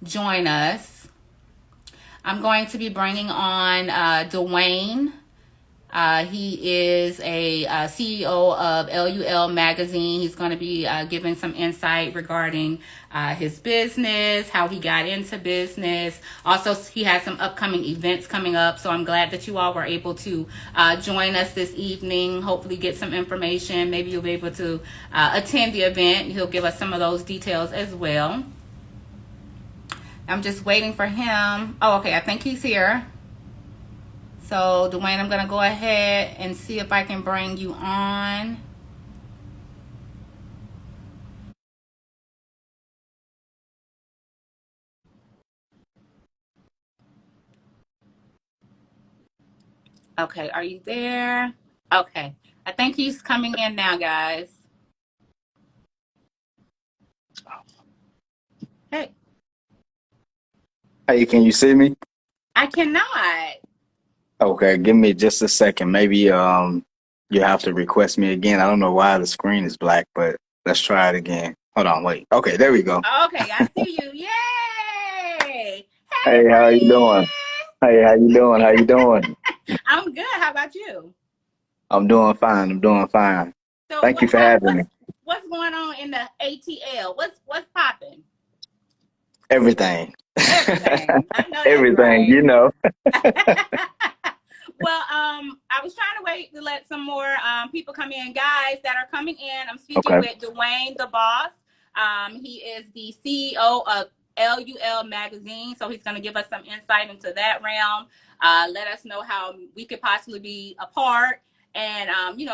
join us. I'm going to be bringing on Dwayne. He is a CEO of LUL magazine. He's going to be giving some insight regarding his business, how he got into business. Also, he has some upcoming events coming up. So I'm glad that you all were able to join us this evening. Hopefully, get some information. Maybe you'll be able to attend the event. He'll give us some of those details as well. I'm just waiting for him. Oh, okay. I think he's here. So, Dwayne, I'm going to go ahead and see if I can bring you on. Okay, are you there? Okay. I think he's coming in now, guys. Hey, Hey, can you see me? I cannot. Okay, give me just a second. Maybe you have to request me again. I don't know why the screen is black, but let's try it again. Hold on, wait. Okay, there we go. Okay, I see you. Yay! Hey, Hey, how are you doing? friend. Hey, how you doing? How you doing? I'm good. How about you? I'm doing fine. I'm doing fine. So, Thank you for having me. what's going on in the ATL? What's popping? Everything. Everything. I know that's Everything, right. you know. Well, I was trying to wait to let some more people come in. Guys that are coming in, I'm speaking Okay. with Dwayne, the boss. He is the CEO of LUL magazine, so he's going to give us some insight into that realm. Let us know how we could possibly be a part, and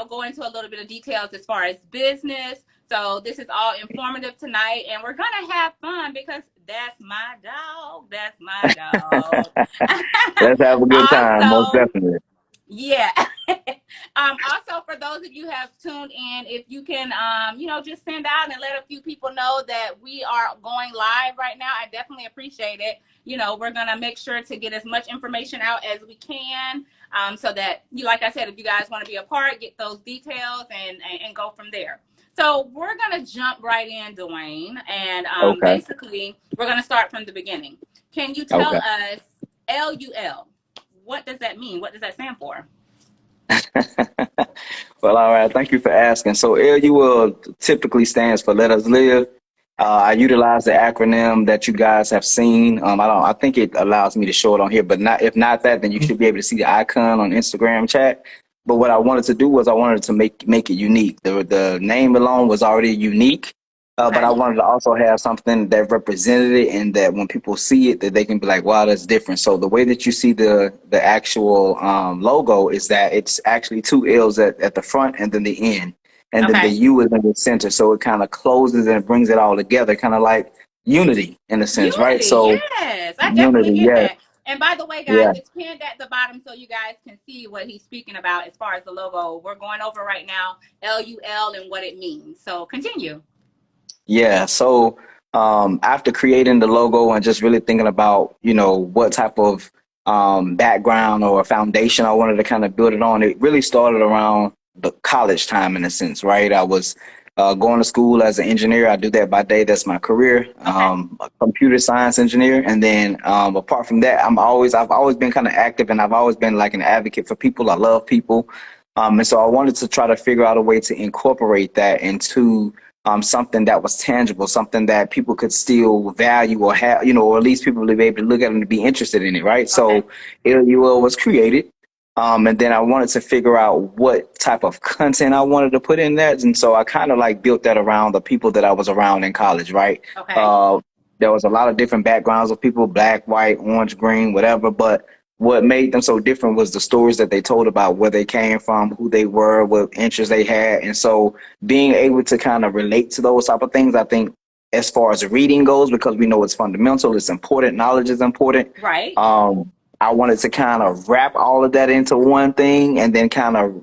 go into a little bit of details as far as business. So this is all informative tonight, and we're gonna have fun because that's my dog. That's my dog. Let's have a good time, most Also, definitely. yeah. Also, for those of you who have tuned in, if you can, just send out and let a few people know that we are going live right now, I definitely appreciate it. We're going to make sure to get as much information out as we can, so that, like I said, if you guys want to be a part, get those details and go from there. So we're going to jump right in, Dwayne, and Okay. basically, we're going to start from the beginning. Can you tell Okay. us LUL? What does that mean? What does that stand for? Well, all right. Thank you for asking. So LUL typically stands for Let Us Live. I utilize the acronym that you guys have seen. I think it allows me to show it on here, but not if not that, then you should be able to see the icon on Instagram chat. But what I wanted to do was I wanted to make it unique. The name alone was already unique, but Okay. I wanted to also have something that represented it, and that when people see it, that they can be like, "Wow, that's different." So the way that you see the actual logo is that it's actually two L's at the front and then the end, and then the Okay. U is in the center. So it kind of closes and brings it all together, kind of like unity in a sense, right? Unity. So Yes. I definitely unity, get yes, that. And by the way, guys, yeah. it's pinned at the bottom so you guys can see what he's speaking about as far as the logo. We're going over right now LUL and what it means. So continue. Yeah, so after creating the logo and just really thinking about, what type of background or foundation I wanted to kind of build it on, it really started around the college time in a sense, right? I was going to school as an engineer. I do that by day. That's my career, Okay. a computer science engineer. And then apart from that, I've always been kind of active, and I've always been like an advocate for people. I love people. And so I wanted to try to figure out a way to incorporate that into something that was tangible, something that people could still value or have, or at least people would be able to look at it and be interested in it, right? Okay. So LUL was created. And then I wanted to figure out what type of content I wanted to put in that. And so I kind of like built that around the people that I was around in college, right? Okay. Uh, there was a lot of different backgrounds of people, black, white, orange, green, whatever. But what made them so different was the stories that they told about where they came from, who they were, what interests they had. And so being able to kind of relate to those type of things, I think, as far as reading goes, because we know it's fundamental, it's important, knowledge is important. Right. I wanted to kind of wrap all of that into one thing and then kind of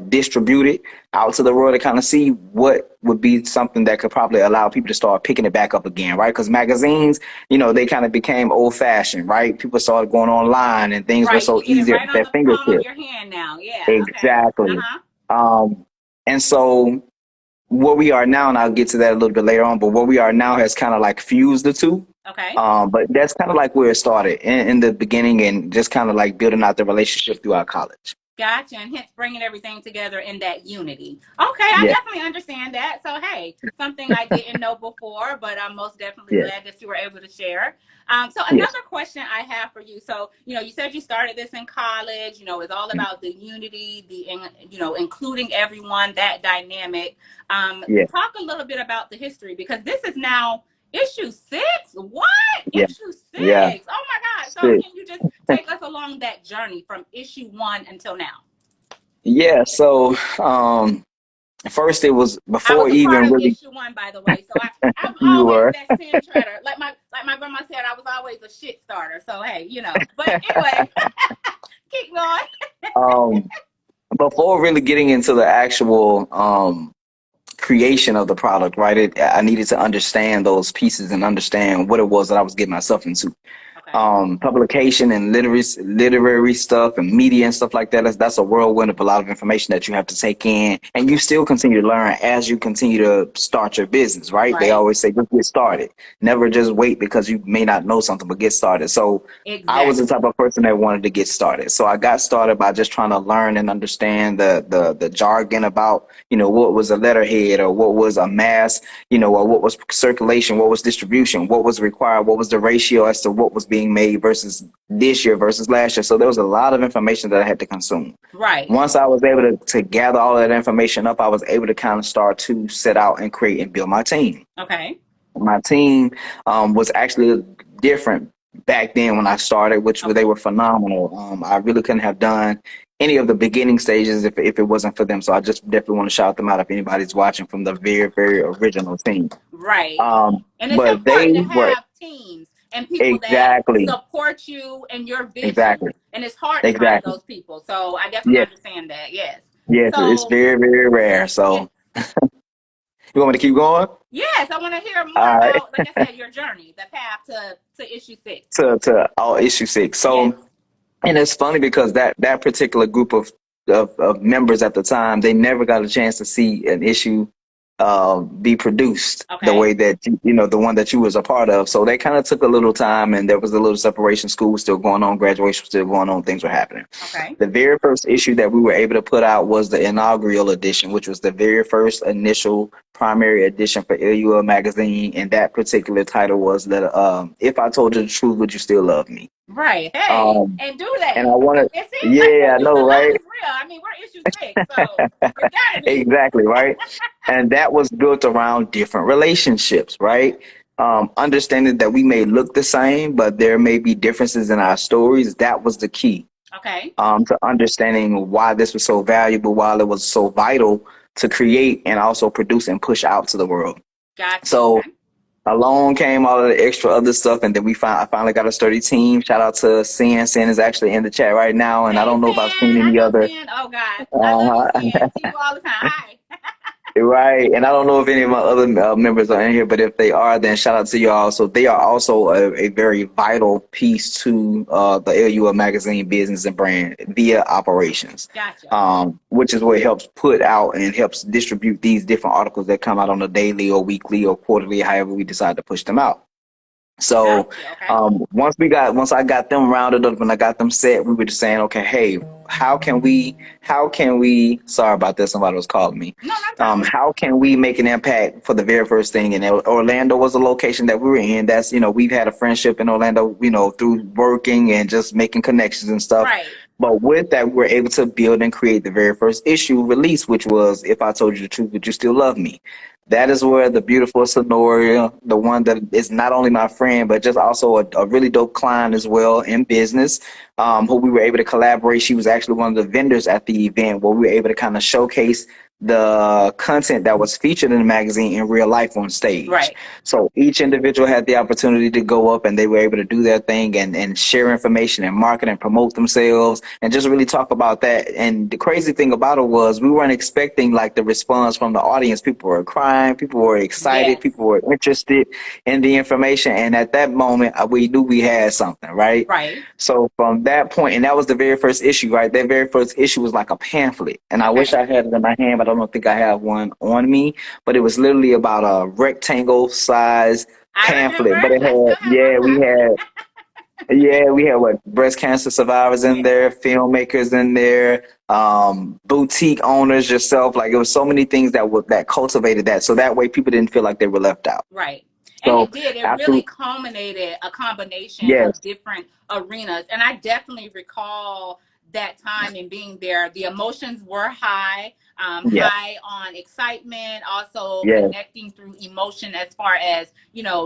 distribute it out to the world to kind of see what would be something that could probably allow people to start picking it back up again, right? Because magazines, they kind of became old fashioned, right? People started going online and things were Right. You so can get it easy at right on their the palm of fingertips. your hand now. Yeah. Okay. Exactly. Uh-huh. Um, and so where we are now, and I'll get to that a little bit later on, but where we are now has kind of like fused the two. Okay. But that's kind of like where it started in the beginning, and just kind of like building out the relationship throughout college. Gotcha, and hence bringing everything together in that unity. Okay, I Yeah, definitely understand that. So, hey, something I didn't know before, but I'm most definitely yeah, glad that you were able to share. So, yes, another question I have for you. So, you said you started this in college. It's all about the unity, including everyone, that dynamic. yeah, Talk a little bit about the history because this is now issue 6. What? yeah, Issue yeah. 6? Oh my God! So, Shit. can you just take us along that journey from issue 1 until now? Yeah. So, first it was I before was a part even of really issue 1, by the way. So I'm you always were. that sin treader. Like my grandma said, I was always a shit starter. So hey, But anyway, keep going. Um, before really getting into the actual creation of the product, right? I needed to understand those pieces and understand what it was that I was getting myself into. Okay. Publication and literary stuff and media and stuff like that. That's a whirlwind of a lot of information that you have to take in, and you still continue to learn as you continue to start your business, right? They Right. always say just get started. Never just wait because you may not know something, but get started. So I was the Exactly. type of person that wanted to get started. So I got started by just trying to learn and understand the jargon about, what was a letterhead or what was a mass, or what was circulation, what was distribution, what was required, what was the ratio as to what was being made versus this year versus last year. So there was a lot of information that I had to consume. Right. Once I was able to gather all that information up, I was able to kind of start to set out and create and build my team. Okay. My team was actually different back then when I started, which Okay. they were phenomenal. I really couldn't have done any of the beginning stages if it wasn't for them. So I just definitely want to shout them out if anybody's watching from the very, very original team. Right. And it's But they important to were have teams and people that exactly, support you and your vision. exactly, And it's hard to find exactly. those people. So I definitely Yes, understand that. Yes. yes, it's So very, very rare. yeah. So you want me to keep going? Yes, I want to hear more All right, about, like I said, your journey, the path to issue 6. to all issue six. Yes. So, and it's funny because that particular group of members at the time, they never got a chance to see an issue be produced the Okay. way that the one that you was a part of. So they kind of took a little time, and there was a little separation. School was still going on, graduation was still going on, things were happening. Okay. The very first issue that we were able to put out was the inaugural edition, which was the very first initial primary edition for LUL magazine, and that particular title was that "If I Told You the Truth, Would You Still Love Me?" Right. Hey, Um, and do they? and I wanted, It seems like they yeah, I do. know, The love right? is real. I mean, we're issue 6, so it's got to be. Exactly, right? And that was built around different relationships, right? Understanding that we may look the same, but there may be differences in our stories. That was the key Okay. to understanding why this was so valuable, why it was so vital to create and also produce and push out to the world. Gotcha. So Okay. along came all of the extra other stuff, and then I finally got a sturdy team. Shout out to Sin. Sin is actually in the chat right now, and I Hey, don't know if I've seen Sin. I any know other. Sin. Oh, God. I love you, Uh, Sin. See you all the time. Hi. Right, and I don't know if any of my other members are in here, but if they are, then shout out to y'all. So they are also a very vital piece to the LUL magazine business and brand via operations, Gotcha. which is what helps put out and helps distribute these different articles that come out on a daily or weekly or quarterly, however we decide to push them out. So Gotcha. Okay. once I got them rounded up and I got them set, we were just saying, okay, hey, how can we sorry about this, somebody was calling me. No, no problem. How can we make an impact for the very first thing? And Orlando was a location that we were in. That's, we've had a friendship in Orlando, through working and just making connections and stuff. Right. But with that, we were able to build and create the very first issue release, which was If I Told You the Truth, Would You Still Love Me? That is where the beautiful Sonoria, the one that is not only my friend, but just also a really dope client as well in business, who we were able to collaborate. She was actually one of the vendors at the event where we were able to kind of showcase the content that was featured in the magazine in real life on stage. Right. So each individual had the opportunity to go up and they were able to do their thing and share information and market and promote themselves and just really talk about that. And the crazy thing about it was we weren't expecting like the response from the audience. People were crying, people were excited, Yes. people were interested in the information. And at that moment, we knew we had something, right? Right. So from that point, and that was the very first issue, right? That very first issue was like a pamphlet. And I wish Okay. I had it in my hand, but I don't think I have one on me, but it was literally about a rectangle size I remember. pamphlet. But it I had, still have my copy. yeah, we had what, breast cancer survivors in there, filmmakers in there, boutique owners, yourself. Like it was so many things that cultivated that, so that way people didn't feel like they were left out. Right. And So it did. It after, really culminated a combination of yes, different arenas. And I definitely recall that time and being there. The emotions were high, yeah, high on excitement, also yes, connecting through emotion as far as,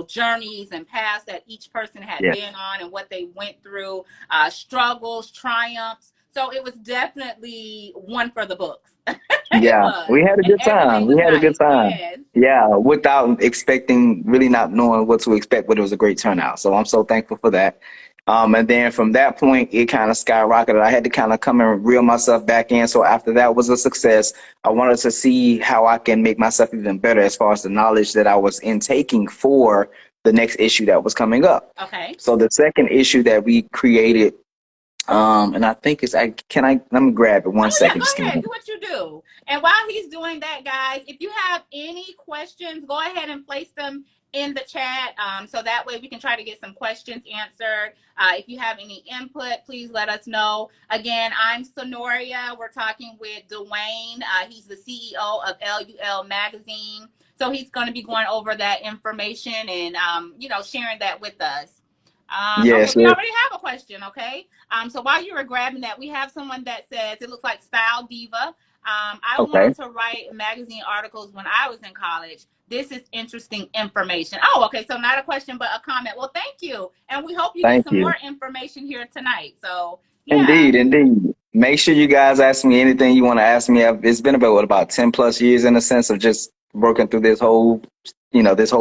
journeys and paths that each person had yes. been on and what they went through, struggles, triumphs. So it was definitely one for the books. It Yeah, was. we had a And good time. everything was We had a good nice. time. Yes. Yeah, without expecting, really not knowing what to expect, but it was a great turnout. So I'm so thankful for that. And then from that point, it kind of skyrocketed. I had to kind of come and reel myself back in. So after that was a success, I wanted to see how I can make myself even better as far as the knowledge that I was intaking for the next issue that was coming up. Okay. So the second issue that we created, and I think it's, let me grab it one Oh yeah, second. go Just give me ahead, one. do what you do. And while he's doing that, guys, if you have any questions, go ahead and place them in the chat, so that way we can try to get some questions answered. If you have any input, please let us know. Again, I'm Sonoria. We're talking with Dwayne. He's the CEO of LUL Magazine. So he's going to be going over that information and, sharing that with us. Okay, Yes, we yes. already have a question. Okay. So while you were grabbing that, we have someone that says it looks like Style Diva. I Okay. wanted to write magazine articles when I was in college. This is interesting information. Oh, okay. So not a question, but a comment. Well, thank you. And we hope you get Thank some you. more information here tonight. So, yeah. Indeed, indeed. Make sure you guys ask me anything you want to ask me. It's been about 10 plus years in a sense of just working through this whole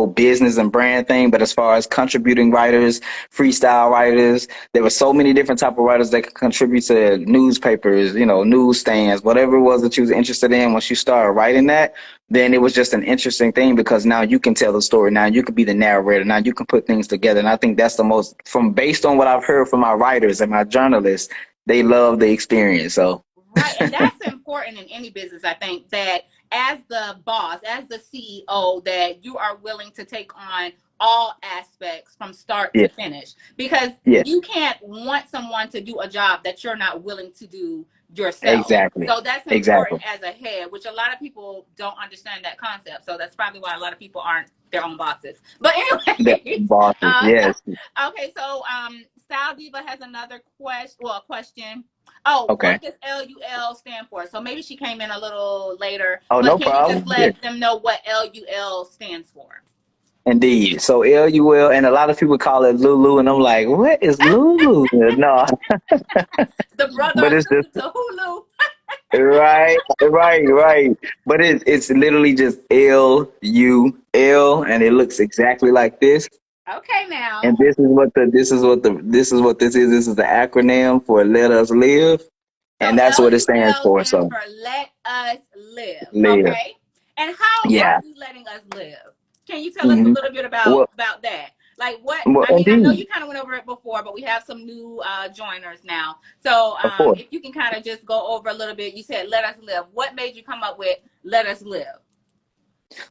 business and brand thing. But as far as contributing writers, freestyle writers, there were so many different type of writers that could contribute to newspapers, newsstands, whatever it was that you was interested in. Once you started writing that, then it was just an interesting thing because now you can tell the story. Now you can be the narrator. Now you can put things together. And I think that's the most, from based on what I've heard from my writers and my journalists, they love the experience. So Right. And that's important in any business, I think, that as the boss, as the CEO, that you are willing to take on all aspects from start yeah, to finish. Because yeah, you can't want someone to do a job that you're not willing to do yourself. exactly, So that's exactly. important as a head, which a lot of people don't understand that concept. So that's probably why a lot of people aren't their own bosses. But The anyway, bosses, yes. okay, so Style Diva has another question. Oh, Okay. what does LUL stand for? So maybe she came in a little later, Oh, but no can you just problem. Yeah. let them know what LUL stands for? Indeed. So LUL, and a lot of people call it Lulu, and I'm like, what is Lulu? No, The brother but or it's just sister to Hulu. right, right, right. But it's literally just LUL, and it looks exactly like this. Okay, And now. this is. This is the acronym for Let Us Live, So and that's what it stands LUL for. stands So for Let Us Live. live. Okay. And how are Yeah. you letting us live? Can you tell us a Hmm. little bit Well, about that? Like what well, I mean, I know indeed, you kind of went over it before, but we have some new joiners now. So of course. if you can kind of just go over a little bit, you said let us live. What made you come up with let us live?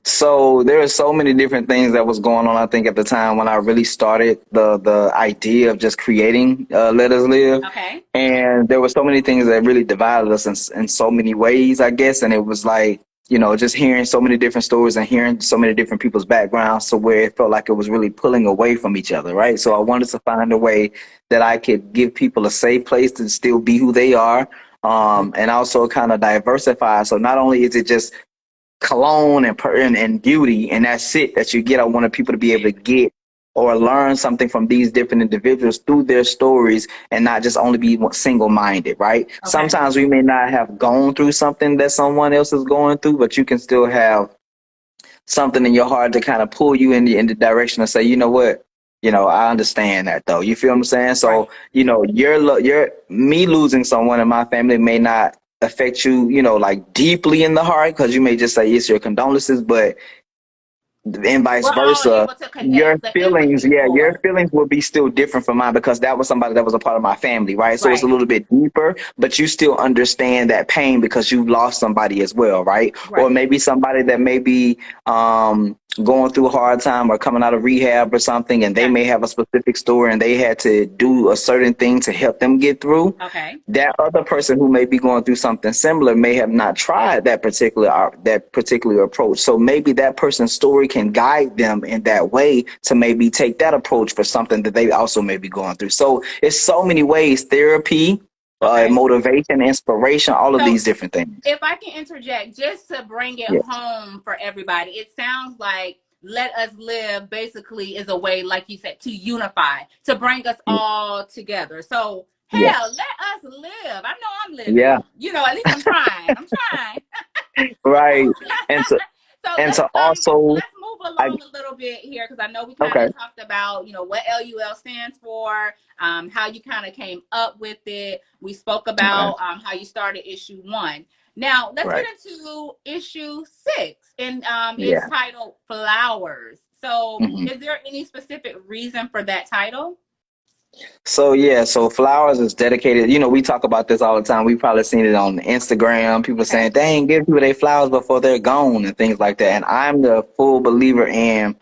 So there are so many different things that was going on. I think at the time when I really started the idea of just creating Let Us Live, Okay. and there were so many things that really divided us in so many ways, I guess. And it was like just hearing so many different stories and hearing so many different people's backgrounds, to where it felt like it was really pulling away from each other, right? So I wanted to find a way that I could give people a safe place to still be who they are, and also kind of diversify. So not only is it just cologne and beauty, and that's it that you get. I wanted people to be able to get or learn something from these different individuals through their stories, and not just only be single-minded, right? Okay. Sometimes we may not have gone through something that someone else is going through, but you can still have something in your heart to kind of pull you in the direction of say, you know what, I understand that though. You feel what I'm saying? So, Right. your me losing someone in my family may not affect you, like deeply in the heart, because you may just say it's your condolences, but and vice We're all versa, able to your connect. The feelings, empathy yeah, your score. feelings will be still different from mine because that was somebody that was a part of my family, right? So it's a Right. little bit deeper, but you still understand that pain because you lost somebody as well, right? Or Right. maybe somebody that may be going through a hard time or coming out of rehab or something, and they may Gotcha. have a specific story and they had to do a certain thing to help them get through. Okay. That other person who may be going through something similar may have not tried that particular approach. So maybe that person's story can guide them in that way to maybe take that approach for something that they also may be going through. So it's so many ways: therapy, Okay. motivation, inspiration, all of So these different things. if I can interject, just to bring it Yes. home for everybody, it sounds like Let Us Live basically is a way, like you said, to unify, to bring us all together. So, Yeah. hell, let us live. I know I'm Yeah. living. At least I'm trying. I'm trying. Right. And to So and to also, let's move I along a little bit here because I know we kind okay. of talked about what LUL stands for, how you kind of came up with it. We spoke Okay. about how you started issue 1. Now let's get Right. into issue 6, and it's Yeah. titled Flowers. So Mhm. is there any specific reason for that title? So yeah, so flowers is dedicated. We talk about this all the time. We probably seen it on Instagram. People Okay. saying, "Dang, give people their flowers before they're gone" and things like that. And I'm the full believer in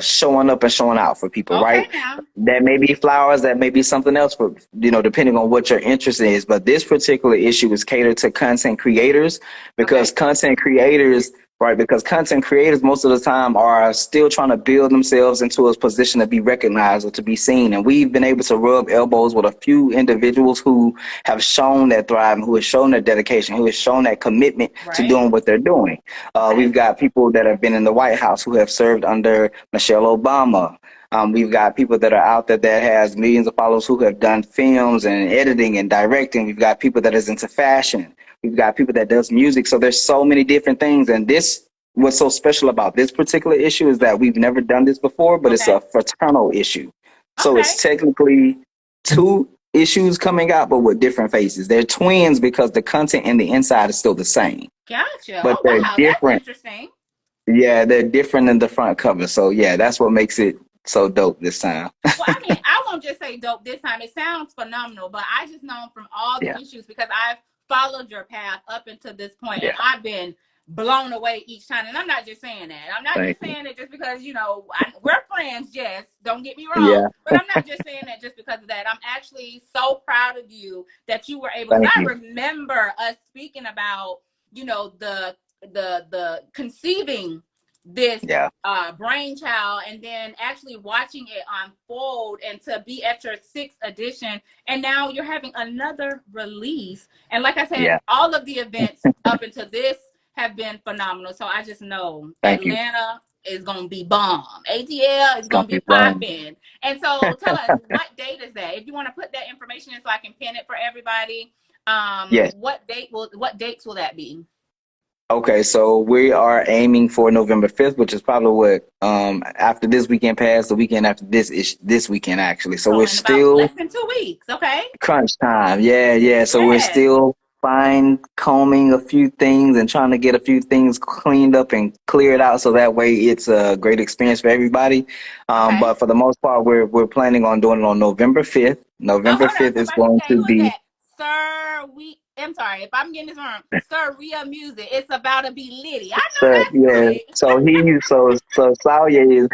showing up and showing out for people. Okay. Right? Now. That may be flowers. That may be something else for depending on what your interest is. But this particular issue is catered to content creators because Okay. content creators. Right, because content creators most of the time are still trying to build themselves into a position to be recognized or to be seen. And we've been able to rub elbows with a few individuals who have shown that thrive, who have shown that dedication, who have shown that commitment to Right. doing what they're doing. Okay. We've got people that have been in the White House who have served under Michelle Obama. We've got people that are out there that has millions of followers who have done films and editing and directing. We've got people that is into fashion. We've got people that does music. So there's so many different things. And this, what's so special about this particular issue is that we've never done this before, but it's Okay. a fraternal issue. So Okay. it's technically two issues coming out, but with different faces. They're twins because the content and the inside is still the same, Gotcha. but Oh they're wow, that's different. interesting. Yeah, they're different in the front cover. So yeah, that's what makes it so dope this time. Well, I mean, I won't just say dope this time. It sounds phenomenal, but I just know from all the Yeah, issues because I've followed your path up until this point, and yeah. I've been blown away each time. And I'm not just saying that. I'm not Thank just you. saying it just because we're friends. Yes, don't get me wrong, Yeah, but I'm not just saying that just because of that. I'm actually so proud of you that you were able. Because thank I you. remember us speaking about the conceiving this Yeah, brainchild and then actually watching it unfold and to be at your 6th edition and now you're having another release and like I said yeah. all of the events up until this have been phenomenal so I just know Thank you. Atlanta is gonna be bomb, ATL is It's gonna gonna be be fun. popping. And so tell us what date is that if you want to put that information in so I can pin it for everybody. Yes. What dates will that be? Okay, so we are aiming for November 5th, which is probably what after this weekend passed, the weekend after this is this weekend actually. So So we're in about still less than 2 weeks. Okay. crunch time. Yeah, yeah. So we're Yes. still fine combing a few things and trying to get a few things cleaned up and cleared out so that way it's a great experience for everybody. Okay. But for the most part, we're planning on doing it on November 5th. Oh, November hold on. 5th is Somebody going say, to who is be that? Sir, I'm sorry if I'm getting this wrong. Sir, Ria Music. It's about to be litty. I know so that's yeah. right. So Sawyer is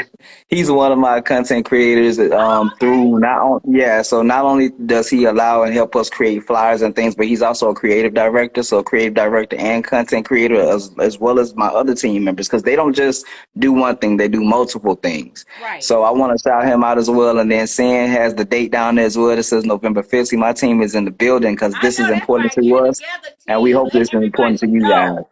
he's one of my content creators Oh, through okay. so not only does he allow and help us create flyers and things, but he's also a creative director, so creative director and content creator as well as my other team members because they don't just do one thing, they do multiple things. Right. So I want to shout him out as well, and then Sin has the date down there as well. It says November 5th. See, my team is in the building because I this is know that's important right. to Get it us, together, and we team. hope Let this is important to everybody you know. guys.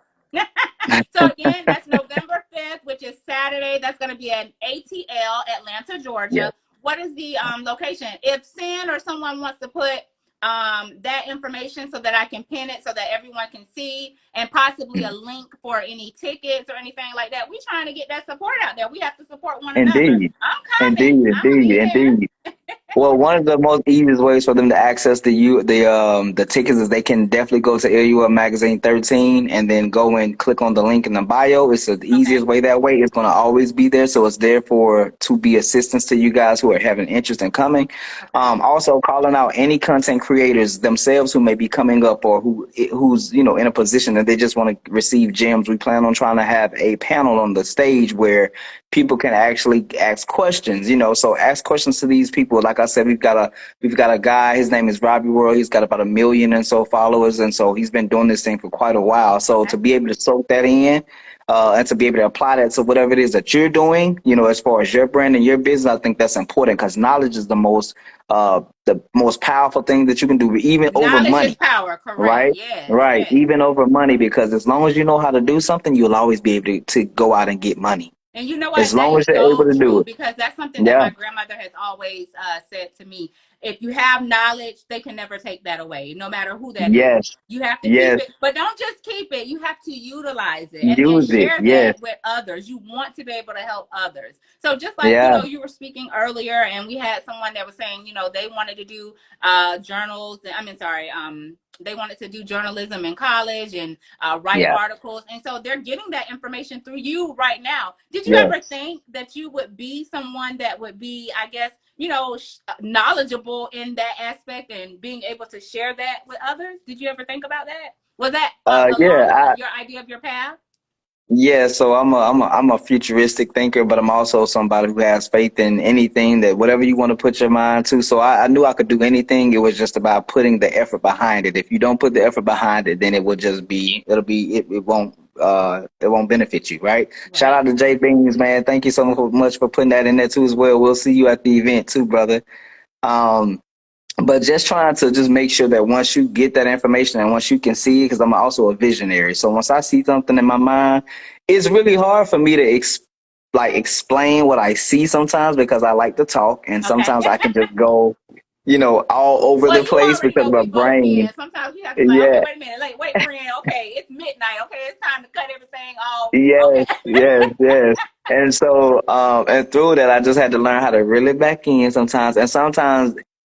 So again, that's November 5th, which is Saturday. That's going to be at ATL, Atlanta, Yes, Georgia. What is the location? If Sin or someone wants to put that information so that I can pin it so that everyone can see and possibly a link for any tickets or anything like that. We're trying to get that support out there. We have to support one another. indeed. I'm Indeed, coming. I'm going to indeed, be indeed. there. Well, one of the most easiest ways for them to access the tickets is they can definitely go to LUL Magazine 13 and then go and click on the link in the bio. It's the Okay. easiest way that way. It's going to always be there, so it's there for to be assistance to you guys who are having interest in coming. Okay. Also calling out any content creators themselves who may be coming up or who's in a position that they just want to receive gems. We plan on trying to have a panel on the stage where people can actually ask questions, so ask questions to these people. Like I said, we've got a guy, his name is Robbie World. He's got about 1 million and so followers, and so he's been doing this thing for quite a while. So Okay. to be able to soak that in, and to be able to apply that to whatever it is that you're doing, as far as your brand and your business, I think that's important because knowledge is the most powerful thing that you can do, even over Knowledge is money. power. Correct. Right? Yes. Right. Yes. Even over money, because as long as you know how to do something, you'll always be able to go out and get money. And you know As what? That long is as you're able so to do true it. because that's something that Yeah. my grandmother has always said to me. If you have knowledge, they can never take that away, no matter who that is. Yes. You have to keep Yes. it, but don't just keep it. You have to utilize it and then Use it. share Yes. that with others. You want to be able to help others. So just like, Yeah. you were speaking earlier and we had someone that was saying, they wanted to do journals. I mean, sorry, they wanted to do journalism in college and write Yeah. articles. And so they're getting that information through you right now. Did you ever Yes. think that you would be someone that would be, I guess, knowledgeable in that aspect and being able to share that with others? Did you ever think about that? Was that along Yeah. your idea of your path? Yeah, so I'm a futuristic thinker, but I'm also somebody who has faith in anything that whatever you want to put your mind to. So I knew I could do anything. It was just about putting the effort behind it. If you don't put the effort behind it, then it will just be it won't benefit you, right? Shout Right. out to Jay Beans, man. Thank you so much for putting that in there too as well. We'll see you at the event too, brother. Um, but just trying to just make sure that once you get that information and once you can see it, because I'm also a visionary. So once I see something in my mind, it's really hard for me to explain what I see sometimes because I like to talk and Okay. sometimes I can just go, all over Well, the you place already because know my we both brain. can. Sometimes we have to be like, okay, Yeah. wait a minute, wait, friend. Okay, it's midnight. Okay, it's time to cut everything off. Yes, Okay. yes, yes. And so, and through that, I just had to learn how to reel it back in sometimes. And sometimes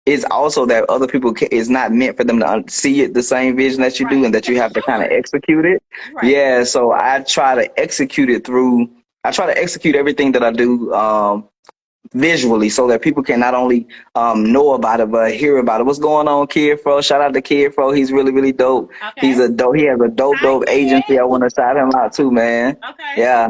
it's also that other people it's not meant for them to see it the same vision that you do, Right. and that Because you it's have to kind of yours. execute it. Right. Yeah. So I try to execute everything that I do, visually so that people can not only know about it but hear about it. What's going on, Kid Fro? Shout out to Kid Fro. He's really, really dope. Okay. He has a Hi, dope agency. I kid. want to shout him out too, man. Okay. Yeah.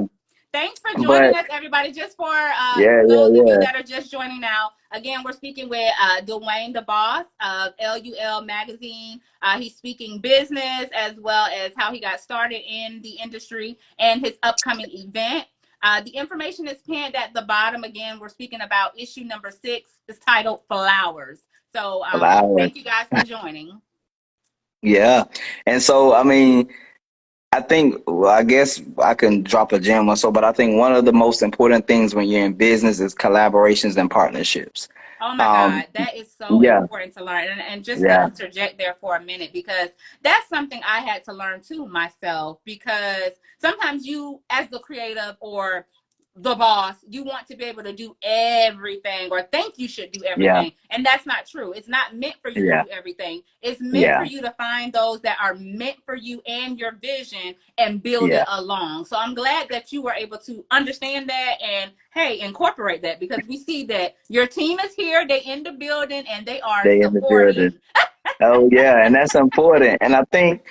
Thanks for joining But us, everybody. Just for yeah, yeah, those of you yeah. that are just joining now, again, we're speaking with Dwayne, the boss of LUL Magazine. He's speaking business as well as how he got started in the industry and his upcoming event. The information is pinned at the bottom. Again, we're speaking about issue number 6. It's titled Flowers. So Flowers. thank you guys for joining. Yeah. And so, I mean, I think, well, I guess I can drop a gem or so, but I think one of the most important things when you're in business is collaborations and partnerships. Oh my Um, God, that is so yeah, important to learn. And just to yeah, interject there for a minute, because that's something I had to learn too myself. Because sometimes you, as the creative or the boss, you want to be able to do everything or think you should do yeah, everything. And that's not true. It's not meant for you to yeah, do everything. It's meant for yeah, you to find those that are meant for you and your vision and build it yeah. along. So I'm glad that you were able to understand that and hey, incorporate that because we see that your team is here, they in the building and they are They in the building. supporting. Oh yeah, and that's important. And I think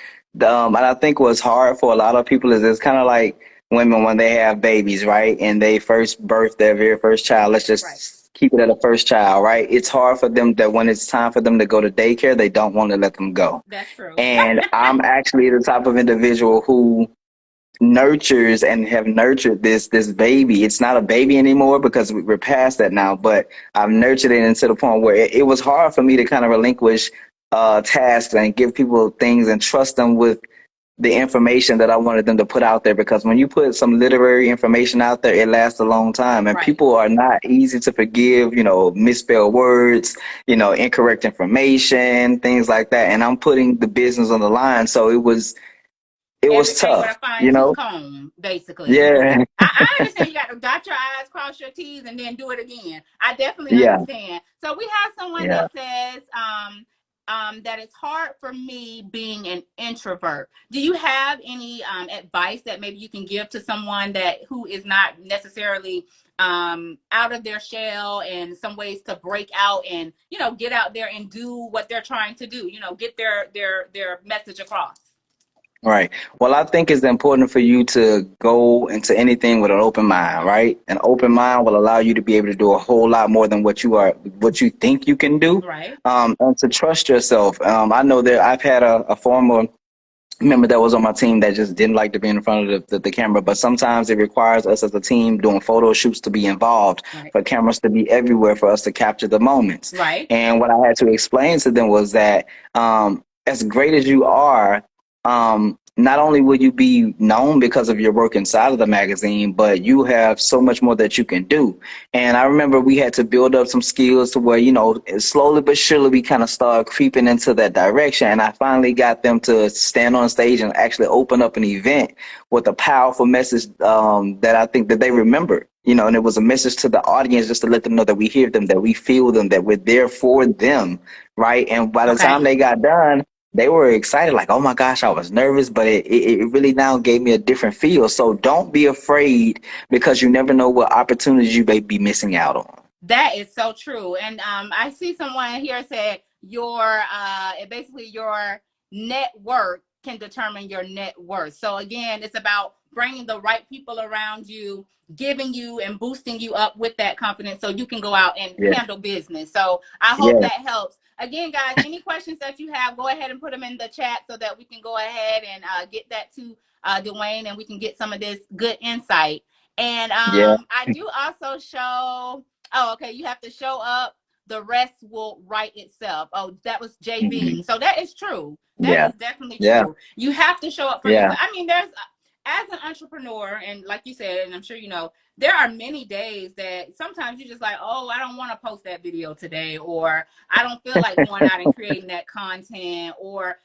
what's hard for a lot of people is it's kind of like women when they have babies, right? And they first birth their very first child. Let's Right. just keep it at a first child, right? It's hard for them that when it's time for them to go to daycare, they don't want to let them go. That's true. And I'm actually the type of individual who nurtures and have nurtured this baby. It's not a baby anymore because we're past that now, but I've nurtured it into the point where it was hard for me to kind of relinquish tasks and give people things and trust them with the information that I wanted them to put out there, because when you put some literary information out there, it lasts a long time, and Right. people are not easy to forgive, misspelled words, incorrect information, things like that. And I'm putting the business on the line. So it was Everything with tough, a fine you tooth know? comb, basically. Yeah. I understand you got to dot your I's, cross your T's, and then do it again. I definitely Yeah. understand. So we have someone Yeah. that says that it's hard for me being an introvert. Do you have any advice that maybe you can give to someone that who is not necessarily out of their shell, and some ways to break out and get out there and do what they're trying to do? Get their message across. Right. Well, I think it's important for you to go into anything with an open mind, right? An open mind will allow you to be able to do a whole lot more than what you think you can do, Right. and to trust yourself. I know that I've had a former member that was on my team that just didn't like to be in front of the camera, but sometimes it requires us as a team doing photo shoots to be involved, Right. for cameras to be everywhere for us to capture the moments. Right. And what I had to explain to them was that as great as you are, not only will you be known because of your work inside of the magazine, but you have so much more that you can do. And I remember we had to build up some skills to where, slowly but surely we kind of started creeping into that direction. And I finally got them to stand on stage and actually open up an event with a powerful message that I think that they remembered. And it was a message to the audience just to let them know that we hear them, that we feel them, that we're there for them, right? And by the Okay. time they got done, they were excited, like, oh my gosh, I was nervous, but it really now gave me a different feel. So don't be afraid, because you never know what opportunities you may be missing out on. That is so true. And I see someone here said basically your network can determine your net worth. So again, it's about bringing the right people around you, giving you and boosting you up with that confidence so you can go out and Yeah, handle business. So I hope yeah, that helps. Again, guys, any questions that you have, go ahead and put them in the chat so that we can go ahead and get that to Dwayne, and we can get some of this good insight. And yeah, I do also show. Oh, okay. You have to show up. The rest will write itself. Oh, that was Jay mhm, Bean. So that is true. That yeah, is definitely yeah, true. You have to show up for yeah, yourself. I mean, as an entrepreneur, and like you said, and I'm sure you know, there are many days that sometimes you're just like, oh, I don't want to post that video today, or I don't feel like going out and creating that content, or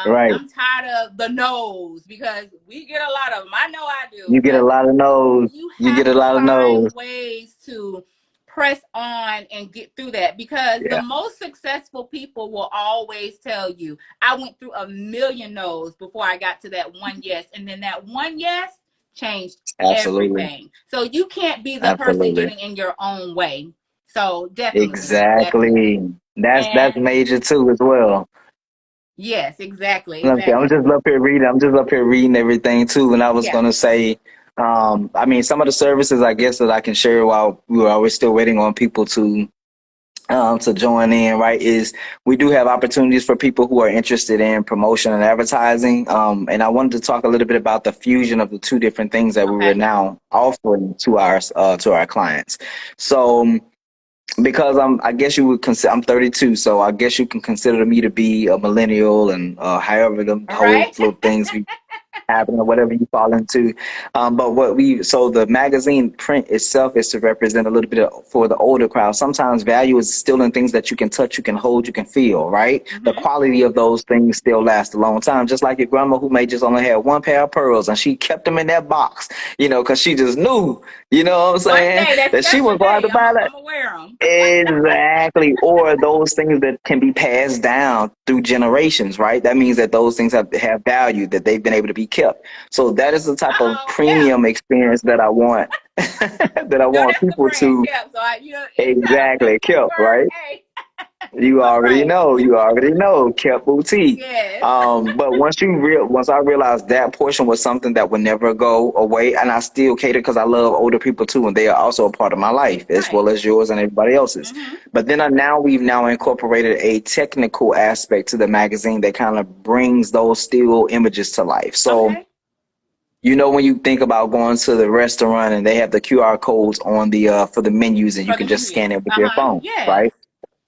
right. I'm tired of the no's, because we get a lot of them. I know I do, You get a but lot of no's. you You have get a to lot of find no's. ways to press on and get through that, because the Yeah, most successful people will always tell you, I went through a million no's before I got to that one yes, and then that one yes changed absolutely, everything. So you can't be the person absolutely, getting in your own way. So definitely, definitely. exactly. That's And major too as well. yes, exactly, I'm exactly. just up here reading. I'm just up here reading everything too. And I was Yeah. gonna say, I mean, some of the services I guess that I can share while we're still waiting on people to join in, right? Is we do have opportunities for people who are interested in promotion and advertising. And I wanted to talk a little bit about the fusion of the two different things that we were Okay. now offering to our clients. So because I guess you would consider, I'm 32, so I guess you can consider me to be a millennial, and however the All whole right. little things we happen or whatever you fall into. But so the magazine print itself is to represent a little bit for the older crowd. Sometimes value is still in things that you can touch, you can hold, you can feel, right? The Mm-hmm. quality of those things still last a long time. Just like your grandma who may just only have one pair of pearls and she kept them in that box, because she just knew, you know what I'm One saying? day, that That she special wasn't going to have day, to buy that. I'm gonna wear them. Exactly. Or those things that can be passed down through generations, right? That means that those things have value, that they've been able to be kept. So that is the type of Uh-oh, Kip. premium experience that I want that I You know want that's the people brand, to Kip. So anytime I come exactly through kept, Pittsburgh, right? hey, You all already right. know. You already know. Kept boutique. Yes. But once I realized that portion was something that would never go away, and I still cater because I love older people too, and they are also a part of my life as Right. well as yours and everybody else's. Mm-hmm. But then we've now incorporated a technical aspect to the magazine that kind of brings those still images to life. So Okay. when you think about going to the restaurant and they have the QR codes on the for the menus, and you For the can just scan menus. it with your Uh-huh. phone, Yes. right?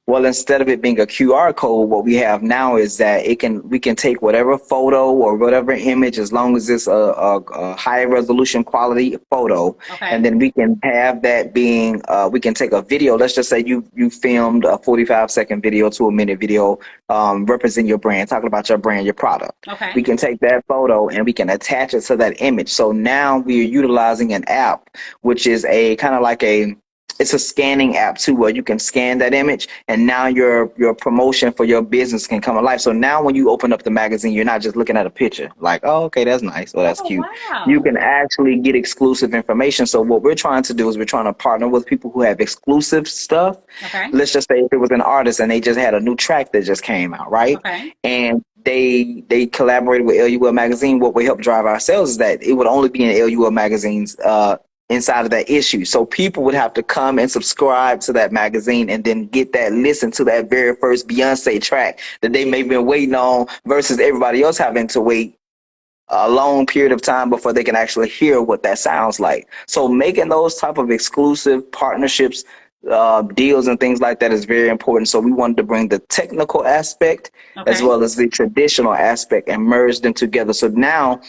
Well, instead of it being a QR code, what we have now is that we can take whatever photo or whatever image, as long as it's a high resolution quality photo, and Okay. then we can have that being we can take a video. Let's just say you filmed a 45-second video to a minute video, representing your brand, talking about your brand, your product. Okay. We can take that photo and we can attach it to that image. So now we are utilizing an app, which is a kind of like it's a scanning app too, where you can scan that image, and now your promotion for your business can come alive. So now when you open up the magazine, you're not just looking at a picture like, oh, okay, that's nice, or that's Oh, cute. You wow. can actually get exclusive information. So what we're trying to do is we're trying to partner with people who have exclusive stuff. Okay. Let's just say if it was an artist and they just had a new track that just came out, right? Okay. And they collaborated with LUL magazine. What we help drive ourselves is that it would only be in LUL magazines inside of that issue. So people would have to come and subscribe to that magazine and then get that listen to that very first Beyonce track that they may have been waiting on versus everybody else having to wait a long period of time before they can actually hear what that sounds like. So making those type of exclusive partnerships, deals and things like that is very important. So we wanted to bring the technical aspect as Okay. well as the traditional aspect and merge them together. So now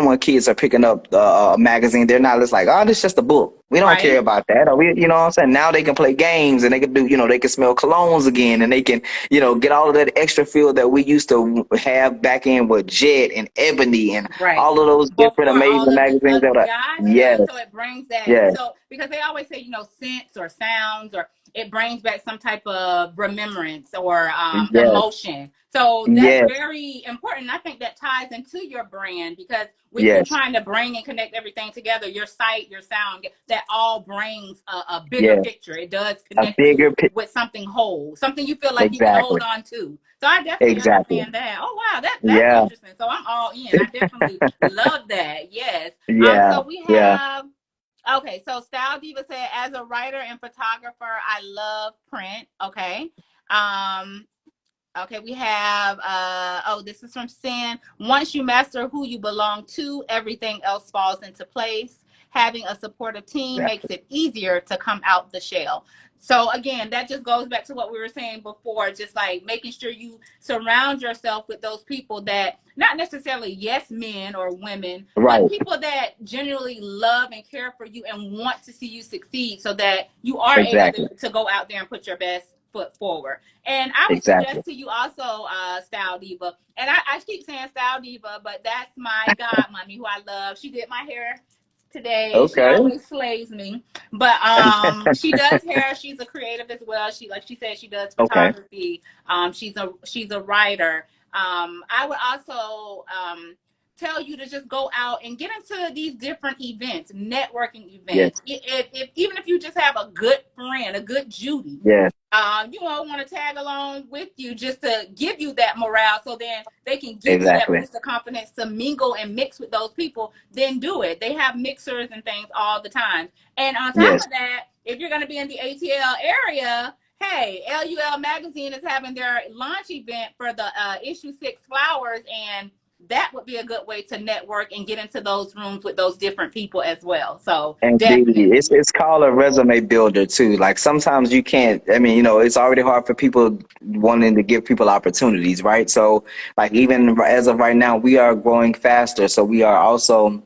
when kids are picking up a magazine, they're not just like, oh, this is just a book. We don't care Right. about that. Or we, you know what I'm saying? Now they can play games and they can do, they can smell colognes again and they can, get all of that extra feel that we used to have back in with Jet and Ebony and Right. all of those different Before all amazing of the magazines that are, gotcha. yes, So it brings that. yes, So because they always say, scents or sounds, or it brings back some type of remembrance or yes, emotion. So that's yes, very important. I think that ties into your brand, because with you yes, trying to bring and connect everything together, your sight, your sound, that all brings a bigger yes. picture. It does A connect you bigger picture. with something whole, something you feel like you can hold Exactly. on to. So I definitely Exactly. understand that. Oh wow, that's Yeah. interesting. So I'm all in. I definitely love that. Yes. Yeah. So we Yeah. have, okay, so Style Diva said, as a writer and photographer, I love print. Okay. Um, Okay, we have this is from Sin. Once you master who you belong to, everything else falls into place. Having a supportive team makes Exactly. it easier to come out the shell. So again, that just goes back to what we were saying before, just like making sure you surround yourself with those people that, not necessarily yes men or women, but Right. people that genuinely love and care for you and want to see you succeed, so that you are able Exactly. to go out there and put your best foot forward. And I would Exactly. suggest to you also, Style Diva. And I keep saying Style Diva, but that's my god mommy who I love. She did my hair today. She Okay. always slays me. But she does hair. She's a creative as well. She, like she said, she does Okay. photography. She's a writer. I would also tell you to just go out and get into these different events, networking Yes. events. If even if you just have a good friend, a good Judy, Yes. you all want to tag along with you just to give you that morale, so then they can give you that Exactly. boost of confidence to mingle and mix with those people. Then do it. They have mixers and things all the time. And on top Yes. of that, if you're going to be in the ATL area, hey, LUL Magazine is having their launch event for the issue 6 flowers, and that would be a good way to network and get into those rooms with those different people as well. So Indeed. It's definitely. it's called a resume builder too. Like sometimes you can't, I mean, it's already hard for people wanting to give people opportunities, right? So like even as of right now, we are growing faster. So we are also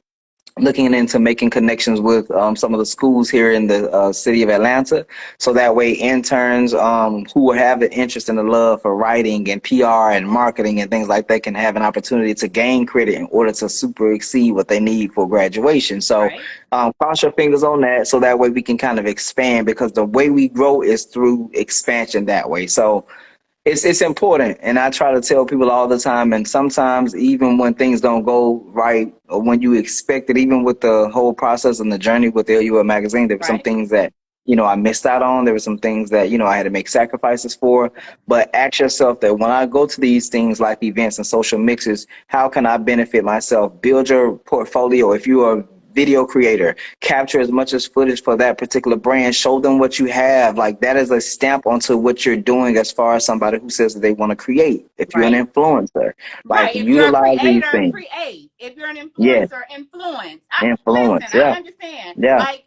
looking into making connections with some of the schools here in the city of Atlanta. So that way interns who have an interest and the love for writing and PR and marketing and things like that can have an opportunity to gain credit in order to super exceed what they need for graduation. So Right. cross your fingers on that so that way we can kind of expand because the way we grow is through expansion that way. So it's important, and I try to tell people all the time. And sometimes, even when things don't go right or when you expect it, even with the whole process and the journey with the LUL magazine, there were some Right. things that I missed out on. There were some things that I had to make sacrifices for. Right. But ask yourself that when I go to these things like events and social mixes, how can I benefit myself? Build your portfolio. If you are video creator, capture as much as footage for that particular brand, show them what you have. Like that is a stamp onto what you're doing as far as somebody who says that they want to create. If you're an Right. influencer, like Right. If you're a utilize these creator, things. create. If you're an Yes, influencer, influence. Listen, influence. I Yeah, understand. yeah, Like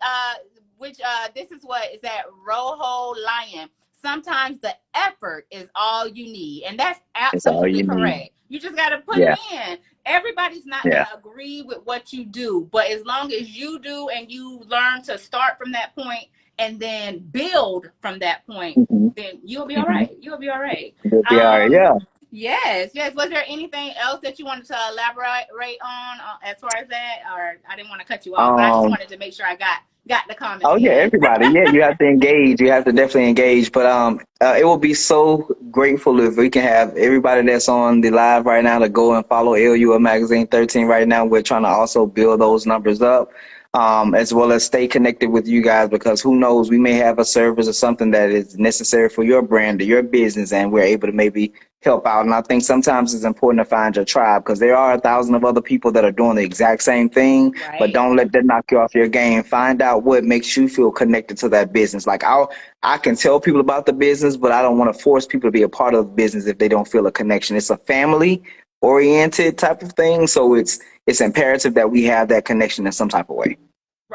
which this is what is that Rojo Lion. Sometimes the effort is all you need. And that's it's all absolutely you need. correct. You just gotta put it Yeah, in. Everybody's not yeah. gonna agree with what you do, but as long as you do and you learn to start from that point and then build from that point, Hmm. then you'll be all Hmm. right. You'll be all right. You'll be all right. Um, Yeah. Yes, yes. Was there anything else that you wanted to elaborate on as far as that? Or I didn't want to cut you off, but I just Um, wanted to make sure I got got the comments Oh yeah, in. everybody. Yeah, you have to engage. You have to definitely engage. But it will be so grateful if we can have everybody that's on the live right now to go and follow LUL Magazine 13 right now. We're trying to also build those numbers up, as well as stay connected with you guys because who knows, we may have a service or something that is necessary for your brand or your business, and we're able to maybe help out. And I think sometimes it's important to find your tribe because there are 1,000 of other people that are doing the exact same thing, but Right. don't let that knock you off your game. Find out what makes you feel connected to that business. Like I can tell people about the business, but I don't want to force people to be a part of the business if they don't feel a connection. It's a family oriented type of thing. So it's imperative that we have that connection in some type of way.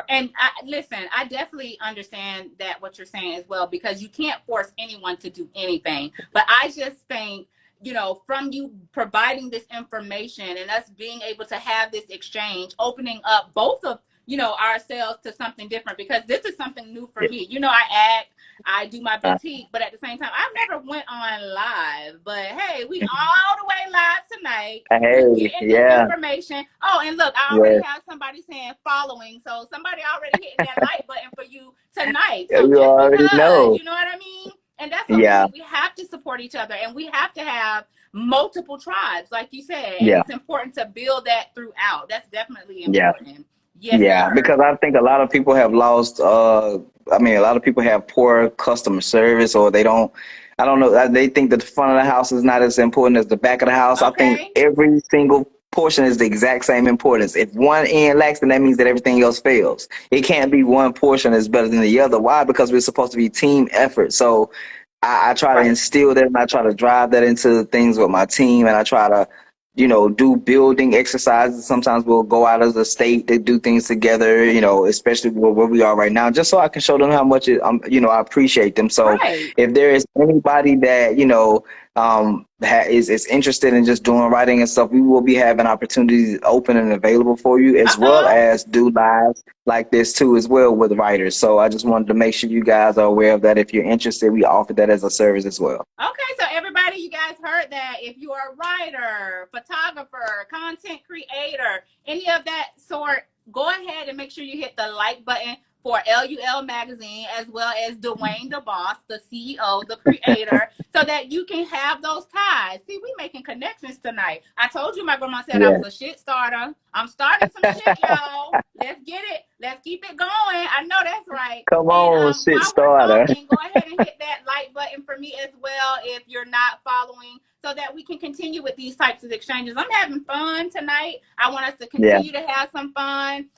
And listen, I definitely understand that what you're saying as well, because you can't force anyone to do anything. But I just think, from you providing this information and us being able to have this exchange, opening up both of, ourselves to something different, because this is something new for me. I act, I do my boutique, but at the same time, I've never went on live. But hey, we all the way live tonight. We Hey, getting this yeah, information. Oh, and look, I already yeah, have somebody saying following, so somebody already hitting that like button for you tonight. So you just already because, know. you know what I mean? And that's what we Yeah, need. We have to support each other, and we have to have multiple tribes, like you said. And yeah, it's important to build that throughout. That's definitely yeah. important. Yes, Yeah, sir. because I think a lot of people have lost, I mean, a lot of people have poor customer service or they don't, I don't know, they think that the front of the house is not as important as the back of the house. I think Okay. every single portion is the exact same importance. If one end lacks, then that means that everything else fails. It can't be one portion is better than the other. Why? Because we're supposed to be team effort. So I try to Right. instill that and I try to drive that into things with my team and I try to do building exercises. Sometimes we'll go out of the state to do things together, especially where we are right now, just so I can show them how much I appreciate them. So Right. if there is anybody that, is interested in just doing writing and stuff, we will be having opportunities open and available for you as well Uh-oh. as do lives like this too as well with writers. So I just wanted to make sure you guys are aware of that. If you're interested, we offer that as a service as well. Okay, so everybody, you guys heard that. If you are a writer, photographer, content creator, any of that sort, go ahead and make sure you hit the like button for LUL Magazine, as well as Dwayne the Boss, the CEO, the creator, so that you can have those ties. See, we making connections tonight. I told you my grandma said I Yeah. was a shit starter. I'm starting some shit, y'all. Let's get it. Let's keep it going. I know that's right. Come And on, shit while we're starter. talking, go ahead and hit that like button for me as well if you're not following, so that we can continue with these types of exchanges. I'm having fun tonight. I want us to Yeah, continue to have some fun.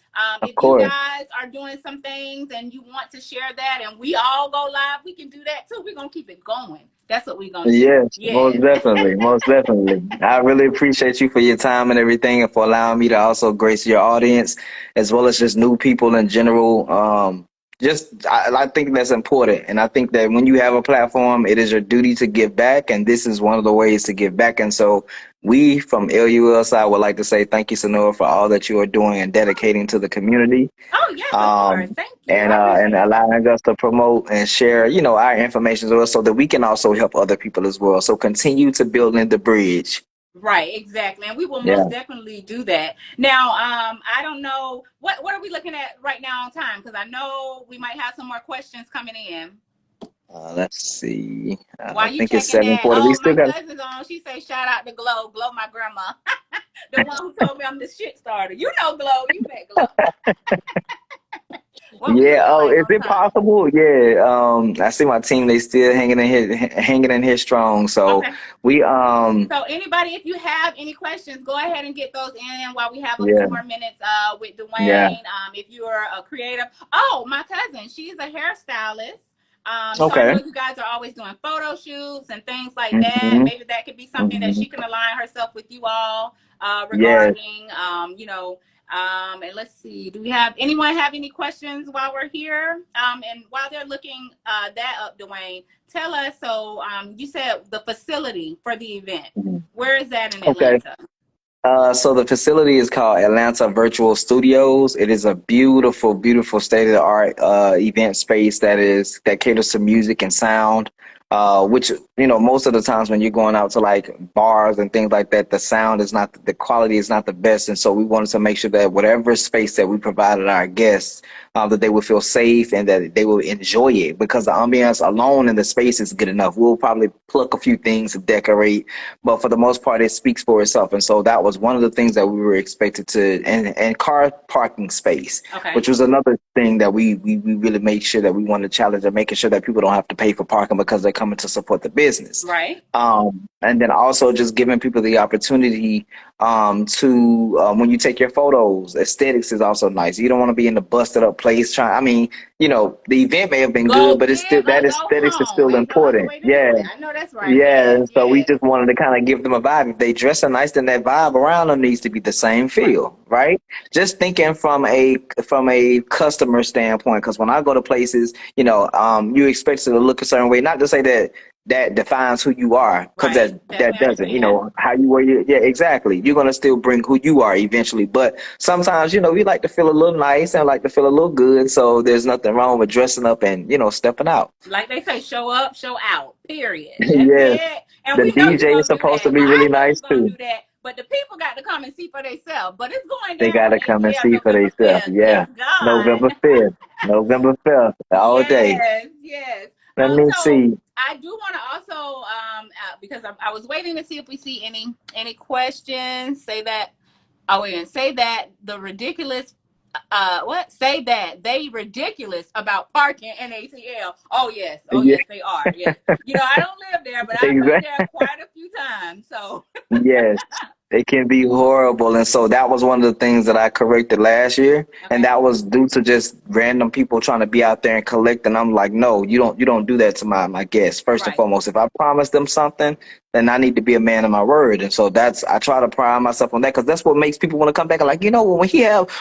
of If you course. guys are doing some things and you want to share that and we all go live, we can do that too. We're going to keep it going. That's what we're going to do. Yes, most Yes. definitely. Most definitely. I really appreciate you for your time and everything and for allowing me to also grace your audience as well as just new people in general. I think that's important. And I think that when you have a platform, it is your duty to give back. And this is one of the ways to give back. And so we from LUL side would like to say thank you, Sonora, for all that you are doing and dedicating to the community, Oh, yes, of course. Thank you. I and appreciate that. allowing us to promote and share, our information as well, so that we can also help other people as well. So continue to build in the bridge. Right, exactly. And we will Yeah. most definitely do that. Now, I don't know what are we looking at right now on time, because I know we might have some more questions coming in. Let's see. I While you think it's checking that, 7:40. We oh, still my got. cousin's on. She say shout out to Glow, Glow, my grandma, the one who told me I'm the shit starter. You know Glow, you met Glow. What we Yeah. looking Oh, like is on it time? possible? Yeah. I see my team. They still hanging in here strong. So Okay. we So anybody, if you have any questions, go ahead and get those in while we have a few yeah, more minutes with yeah. Dwayne. If you're a creative. Oh, my cousin, she's a hairstylist. So I know Okay. you guys are always doing photo shoots and things like that. Hmm. Maybe that could be something that Hmm. she can align herself with you all Yes. regarding, and let's see, do we have anyone have any questions while we're here? And while they're looking that up, Dwayne, tell us. So you said the facility for the event. Mhm. Where is that in Okay. Atlanta? So the facility is called Atlanta Virtual Studios. It is a beautiful, beautiful state of the art event space that caters to music and sound. which most of the times when you're going out to like bars and things like that, the sound is not the quality is not the best, and so we wanted to make sure that whatever space that we provided our guests, that they would feel safe and that they will enjoy it because the ambiance alone in the space is good enough. We'll probably pluck a few things to decorate, but for the most part, it speaks for itself. And so that was one of the things that we were expected to, and car parking space, Okay. which was another thing that we really made sure that we wanted to challenge and making sure that people don't have to pay for parking because they're coming to support the business. Right. And then also just giving people the opportunity to when you take your photos, aesthetics is also nice. You don't want to be in the busted up place trying. I mean, the event may have been Go good, but it's still big or that go aesthetics is home. still Ain't no other important. way to do Yeah. it. I know that's right. Yeah, Yes, and so we yes. just wanted to kind of give them a vibe. If they dressing nice, then that vibe around them needs to be the same Right. feel, right? Just thinking from a customer standpoint, because when I go to places, you expect it to look a certain way. Not to say that that defines who you are, because Right. that Definitely doesn't. understand. How you wear your, yeah, exactly. You're gonna still bring who you are eventually, but sometimes we like to feel a little nice and like to feel a little good. So there's nothing wrong with dressing up and stepping out. Like they say, show up, show out. Period. That's Yes, it. And the we know you're DJ is gonna do supposed that. to be I really know nice you're gonna too. do that. But the people got to come and see for themselves. But it's going They down gotta in come and ATL see for November themselves. 5th. Yes, Yeah. God. November 5th. November 5th. All day. Yes, yes. Let me So see. I do want to also, because I was waiting to see if we see any questions. Say that. Oh, and say that the ridiculous. What? Say that they ridiculous about parking in ATL. Oh yes, oh Yeah, yes, they are. Yes, I don't live there, but I've been there exactly. quite a few times. So Yes, it can be horrible. And so that was one of the things that I corrected last year. And okay, that was due to just random people trying to be out there and collect. And I'm like, no, you don't do that to my guests. First and right, foremost, if I promise them something, then I need to be a man of my word. And so I try to pride myself on that because that's what makes people want to come back and like,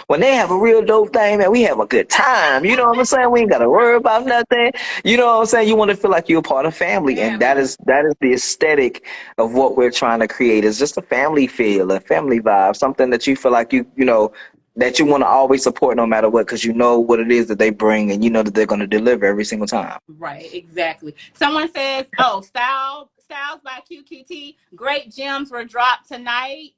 when they have a real dope thing, man, we have a good time. You know what I'm saying? We ain't got to worry about nothing. You know what I'm saying? You want to feel like you're a part of family. And that family. is that is the aesthetic of what we're trying to create. Is just a family feel, a family vibe, something that you feel like that you want to always support no matter what, because you know what it is that they bring and you know that they're going to deliver every single time. Right, exactly. Someone says, "Oh, Styles by QQT. Great gems were dropped tonight."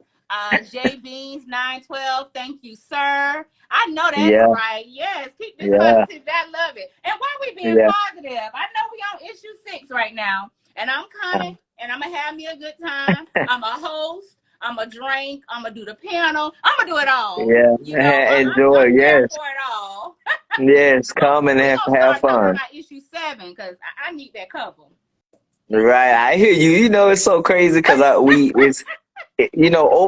J Beans 912. Thank you, sir. I know that's Yeah, right. Yes, keep this yeah, positive. I love it. And why we being yeah. positive? I know we on issue 6 right now, and I'm coming, and I'm gonna have me a good time. I'm a host. I'm a drink. I'm gonna do the piano. I'm gonna do it all. Yeah, enjoy. I'm there Yes, for it all. yes. But Come and we gonna have start talking fun. about issue 7 because I need that couple. Right, I hear you. It's so crazy because over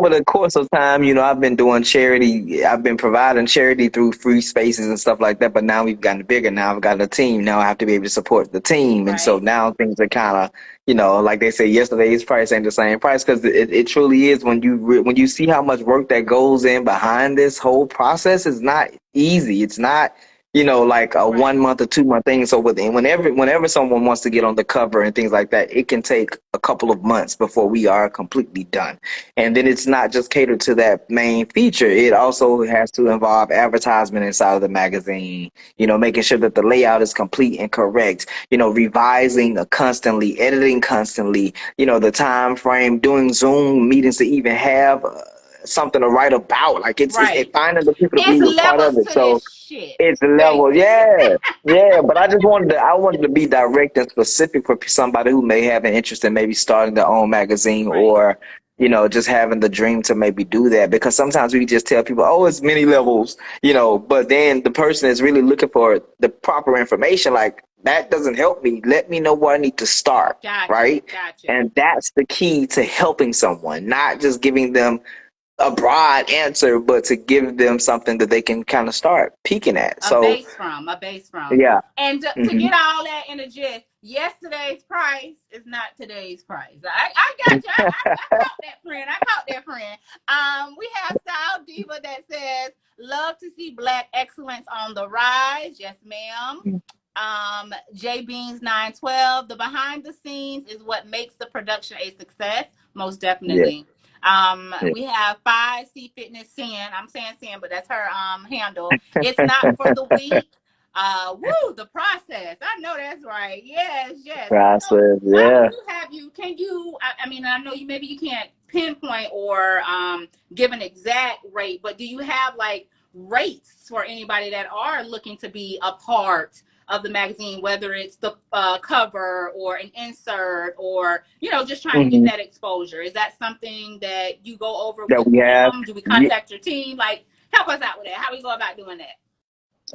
the course of time, I've been doing charity. I've been providing charity through free spaces and stuff like that. But now we've gotten bigger. Now I've got a team. Now I have to be able to support the team. And so Right, now things are kind of, like they say, yesterday's price ain't the same price because it truly is when you see how much work that goes in behind this whole process. It's not easy. It's not. Like a right, 1 month or 2 month thing. So whenever someone wants to get on the cover and things like that, it can take a couple of months before we are completely done. And then it's not just catered to that main feature. It also has to involve advertisement inside of the magazine, making sure that the layout is complete and correct, revising constantly, editing constantly, the time frame, doing Zoom meetings to even have something to write about. Like it's right. finding the people to It's be a part of levels it. to So this shit, it's level, baby. yeah, yeah. But I wanted to be direct and specific for somebody who may have an interest in maybe starting their own magazine Right, or, just having the dream to maybe do that. Because sometimes we just tell people, oh, it's many levels, but then the person is really looking for the proper information. Like that doesn't help me. Let me know where I need to start, gotcha, right? gotcha. And that's the key to helping someone, not just giving them a broad answer, but to give them something that they can kind of start peeking at. So A base from. yeah, And to hmm get all that in a gist, yesterday's price is not today's price. I got you. I caught that friend. I caught that friend. We have Style Diva that says, love to see Black excellence on the rise. Yes, ma'am. J Beans 912. The behind the scenes is what makes the production a success. Most yeah, definitely. yeah. We have 5C Fitness 10. I'm saying 10, but that's her handle. It's not for the weak. Woo, the process. I know that's right. Yes, yes. So Process, how do yeah. you have you? Can you? I mean, I know you maybe you can't pinpoint or give an exact rate, but do you have like rates for anybody that are looking to be a part of the magazine, whether it's the cover or an insert or just trying to get Hmm. that exposure? Is that something that you go over That with we have. them? Do we Yeah. contact your team? Like, help us out with that. How we go about doing that?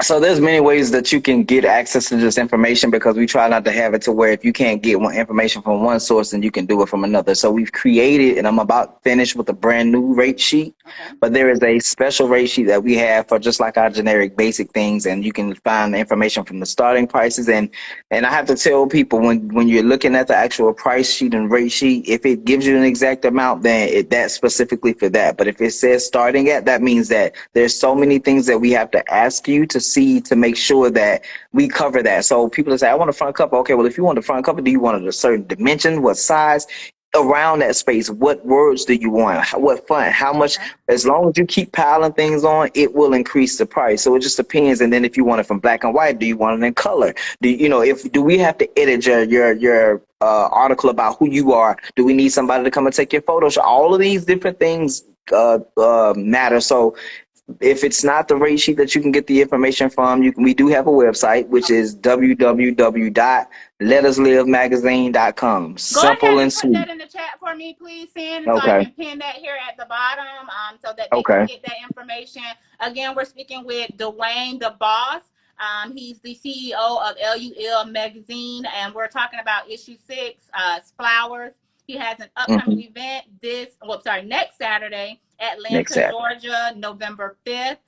So there's many ways that you can get access to this information because we try not to have it to where if you can't get one information from one source, then you can do it from another. So we've created, and I'm about finished with a brand new rate sheet, Okay. but there is a special rate sheet that we have for just like our generic basic things, and you can find the information from the starting prices. And I have to tell people when you're looking at the actual price sheet and rate sheet, if it gives you an exact amount, then that's specifically for that. But if it says starting at, that means that there's so many things that we have to ask you to see to make sure that we cover that. So people say, I want a front cover. Okay, well, if you want a front cover, do you want it a certain dimension? What size? Around that space, what words do you want? What font? How much? Okay. As long as you keep piling things on, it will increase the price. So it just depends. And then if you want it from black and white, do you want it in color? Do we have to edit your article about who you are? Do we need somebody to come and take your photos? All of these different things matter. So if it's not the rate sheet that you can get the information from, we do have a website, which Okay. is www.letaslivemagazine.com. Go Simple ahead and and put sweet. that in the chat for me, please, Sin, so I Okay. can pin that here at the bottom, so that they can Okay. get that information. Again, we're speaking with Dwayne, the boss. He's the CEO of LUL Magazine, and we're talking about issue 6, Flowers. He has an upcoming Hmm. event next Saturday, Next Atlanta, Saturday. Georgia, November 5th.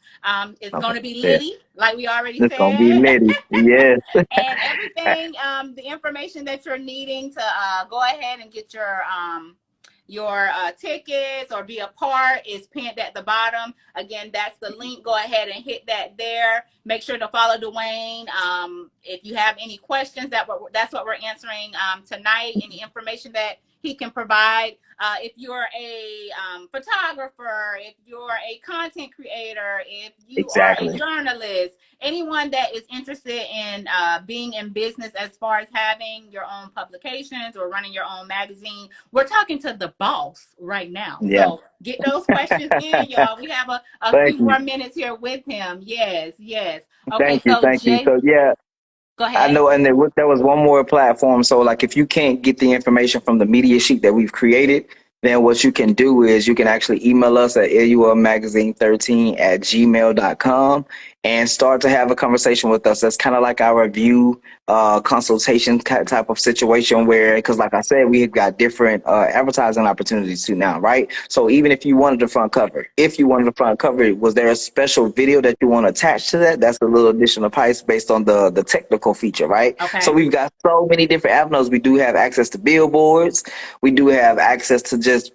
It's going to November be 5th. litty, like we already It's gonna be said. litty. Yes. And everything, the information that you're needing to go ahead and get your tickets or be a part is pinned at the bottom. Again, that's the link. Go ahead and hit that there. Make sure to follow Dwayne. If you have any questions, that's what we're answering tonight. Any information that he can provide. If you're a photographer, if you're a content creator, if you are a Exactly. journalist, anyone that is interested in being in business as far as having your own publications or running your own magazine, we're talking to the boss right now. Yeah. So get those questions in, y'all. We have a Thank few you. more minutes here with him. Yes, yes. Okay, Thank you. so Thank you. Jay, So yeah, go I ahead. know, and there was one more platform. So, like, if you can't get the information from the media sheet that we've created, then what you can do is you can actually email us at lulmagazine13@gmail.com and start to have a conversation with us. That's kind of like our review consultation type of situation where, because like I said, we have got different advertising opportunities too now, right? So even if you wanted the front cover, was there a special video that you want to attach to that? That's a little additional price based on the technical feature, right? So Okay. we've got so many different avenues. We do have access to billboards. We do have access to just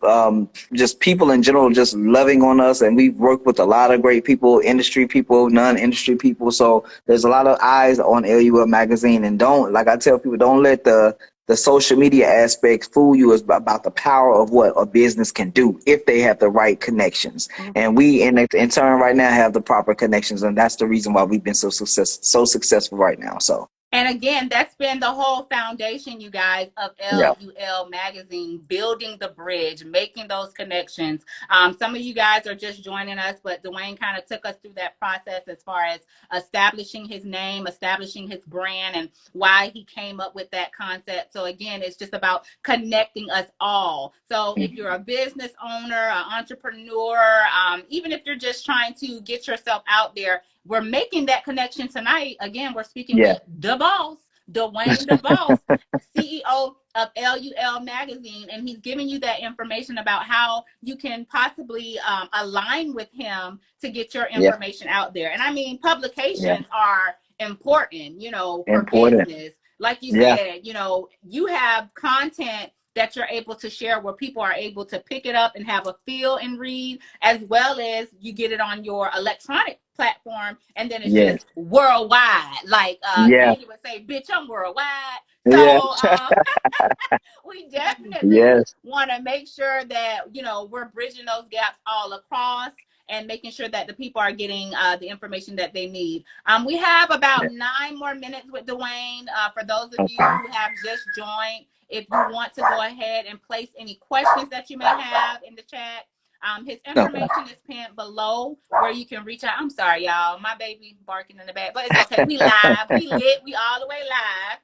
people in general just loving on us, and we've worked with a lot of great people, industry people, non-industry people. So there's a lot of eyes on LUL Magazine, and don't, like I tell people, don't let the social media aspects fool you about the power of what a business can do if they have the right connections. And we in turn right now have the proper connections, and that's the reason why we've been so successful right now. So And again, that's been the whole foundation, you guys, of yeah. LUL Magazine, building the bridge, making those connections. Some of you guys are just joining us, but Dwayne kind of took us through that process as far as establishing his name, establishing his brand, and why he came up with that concept. So again, it's just about connecting us all. So if you're a business owner, an entrepreneur, even if you're just trying to get yourself out there, we're making that connection tonight. Again, we're speaking Yeah. with the boss, Dwayne the boss, CEO of LUL Magazine, and he's giving you that information about how you can possibly align with him to get your Yeah. information out there. And I mean, Yeah. publications are important, for Important. business. Like you Yeah. said, you have content that you're able to share where people are able to pick it up and have a feel and read, as well as you get it on your electronic platform, and then it's just Yes. worldwide. Like Yeah. Candy would say, "Bitch, I'm worldwide." Yeah. So we definitely Yes. want to make sure that we're bridging those gaps all across and making sure that the people are getting the information that they need. We have Yeah. about 9 more minutes with Dwayne. For those of you Okay. who have just joined, if you want to go ahead and place any questions that you may have in the chat, his Okay. information is pinned below where you can reach out. I'm sorry, y'all. My baby barking in the back, but it's okay. We live. We lit. We all the way live.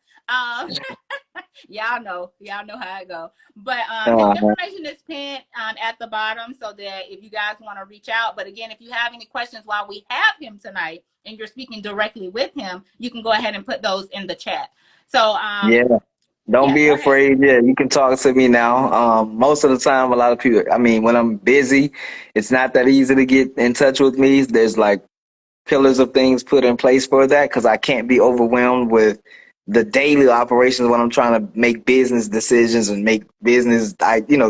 Y'all know how it go. But his Uh-huh. information is pinned at the bottom so that if you guys want to reach out. But again, if you have any questions while we have him tonight and you're speaking directly with him, you can go ahead and put those in the chat. So Yeah. Don't yeah, be go ahead. afraid. Yeah, you can talk to me now. Most of the time, a lot of people, I mean, when I'm busy, it's not that easy to get in touch with me. There's like pillars of things put in place for that because I can't be overwhelmed with the daily operations when I'm trying to make business decisions and make business,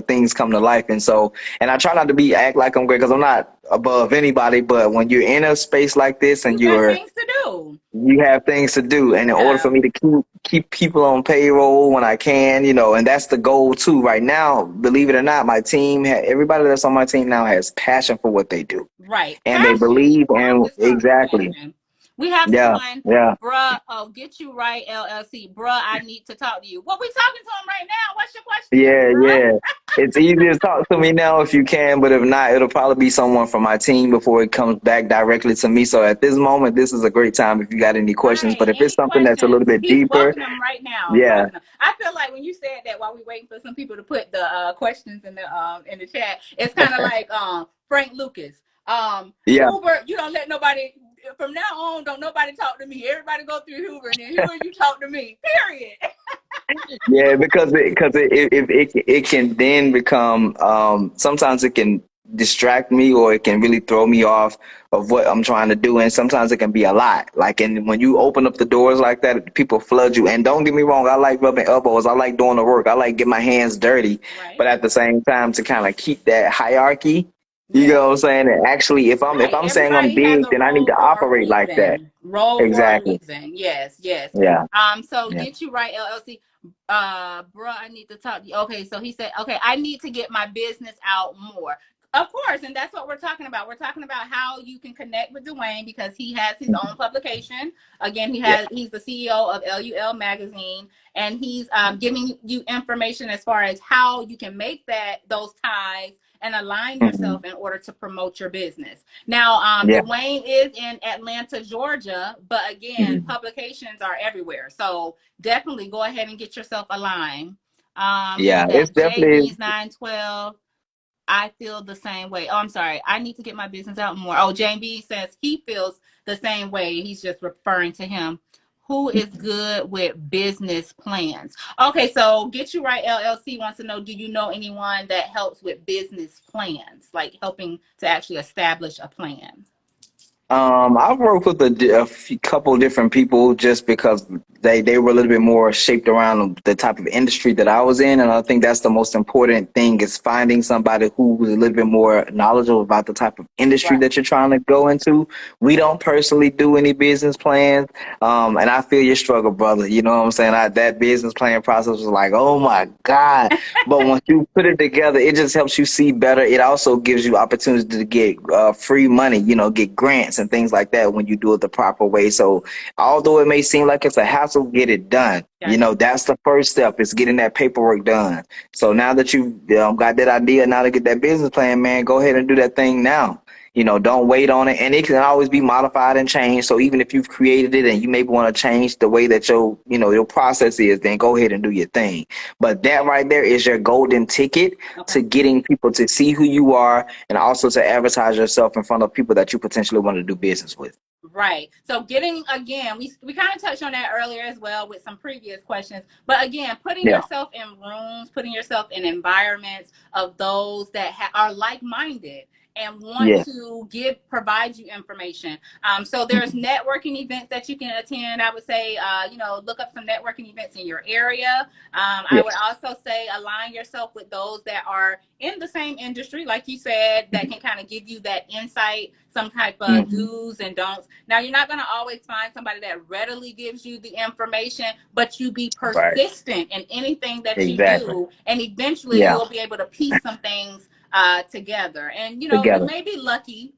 things come to life. And so, and I try not to act like I'm great because I'm not above anybody. But when you're in a space like this and You got things to do. you have things to do, and in order for Yeah. me to keep people on payroll when I can, and that's the goal too. Right now, believe it or not, my team, everybody that's on my team now has passion for what they do, Right. and they Passion. believe Ooh, and this starts with exactly, passion. We have yeah, someone, yeah. bruh. Oh, Get You Right LLC. Bruh, I need to talk to you. Well, we talking to him right now. What's your question, Yeah, bruh? yeah. It's easier to talk to me now if you can, but if not, it'll probably be someone from my team before it comes back directly to me. So at this moment, this is a great time if you got any questions. But Right. if it's Any something that's a little questions? bit He's deeper, welcoming them right now. yeah, Welcome them. I feel like when you said that while we waiting for some people to put the questions in the chat, it's kind of like Frank Lucas. yeah. Hoover, you don't let nobody from now on. Don't nobody talk to me. Everybody go through Hoover, and then Hoover, you talk to me. Period. Yeah, because it can then become sometimes it can distract me or it can really throw me off of what I'm trying to do, and sometimes it can be a lot. Like, and when you open up the doors like that, people flood you. And don't get me wrong, I like rubbing elbows, I like doing the work, I like getting my hands dirty, but Right. at the same time to kind of keep that hierarchy. You know Yes. what I'm saying? And actually, if Right. I'm saying I'm Everybody has big, a then I need role to for a operate like that. reason. Role for a Exactly. reason. Yes, yes. Yeah. So Yeah. Get You Right LLC. Bruh, I need to talk to you. Okay, so he said, okay, I need to get my business out more. Of course, and that's what we're talking about. We're talking about how you can connect with Dwayne because he has his own publication. Again, Yeah. he's the CEO of LUL magazine, and he's giving you information as far as how you can make those ties and align Mhm. yourself in order to promote your business. Now, Yeah. Dwayne is in Atlanta, Georgia, but again, Mhm. publications are everywhere. So definitely go ahead and get yourself aligned. Who's Yeah. It's that? definitely. JB's 912. I feel the same way. Oh, I'm sorry. I need to get my business out more. Oh, JB says he feels the same way. He's just referring to him. Who is good with business plans? Okay, so Get You Right LLC wants to know, do you know anyone that helps with business plans, like helping to actually establish a plan? I've worked with couple different people just because they were a little bit more shaped around the type of industry that I was in, and I think that's the most important thing is finding somebody who's a little bit more knowledgeable about the type of industry Right. that you're trying to go into. We don't personally do any business plans, and I feel your struggle, brother. You know what I'm saying? That business plan process was like, oh my God. But once you put it together, it just helps you see better. It also gives you opportunities to get free money, get grants and things like that when you do it the proper way. So although it may seem like it's a hassle, get it done. Gotcha. That's the first step is getting that paperwork done. So now that you got that idea, now to get that business plan, man, go ahead and do that thing now. Don't wait on it. And it can always be modified and changed. So even if you've created it and you maybe want to change the way that your process is, then go ahead and do your thing. But that right there is your golden ticket Okay. to getting people to see who you are and also to advertise yourself in front of people that you potentially want to do business with. Right. So getting again, we kind of touched on that earlier as well with some previous questions. But again, putting Yeah. yourself in rooms, putting yourself in environments of those that are like minded and want Yeah. to provide you information. So there's networking events that you can attend. I would say, look up some networking events in your area. I would Yes. also say align yourself with those that are in the same industry, like you said, that can kind of give you that insight, some type of Mm-hmm. do's and don'ts. Now, you're not going to always find somebody that readily gives you the information, but you be Right. persistent in anything that you Exactly. do, and eventually Yeah. you'll be able to piece some things together. And, you Together. may be lucky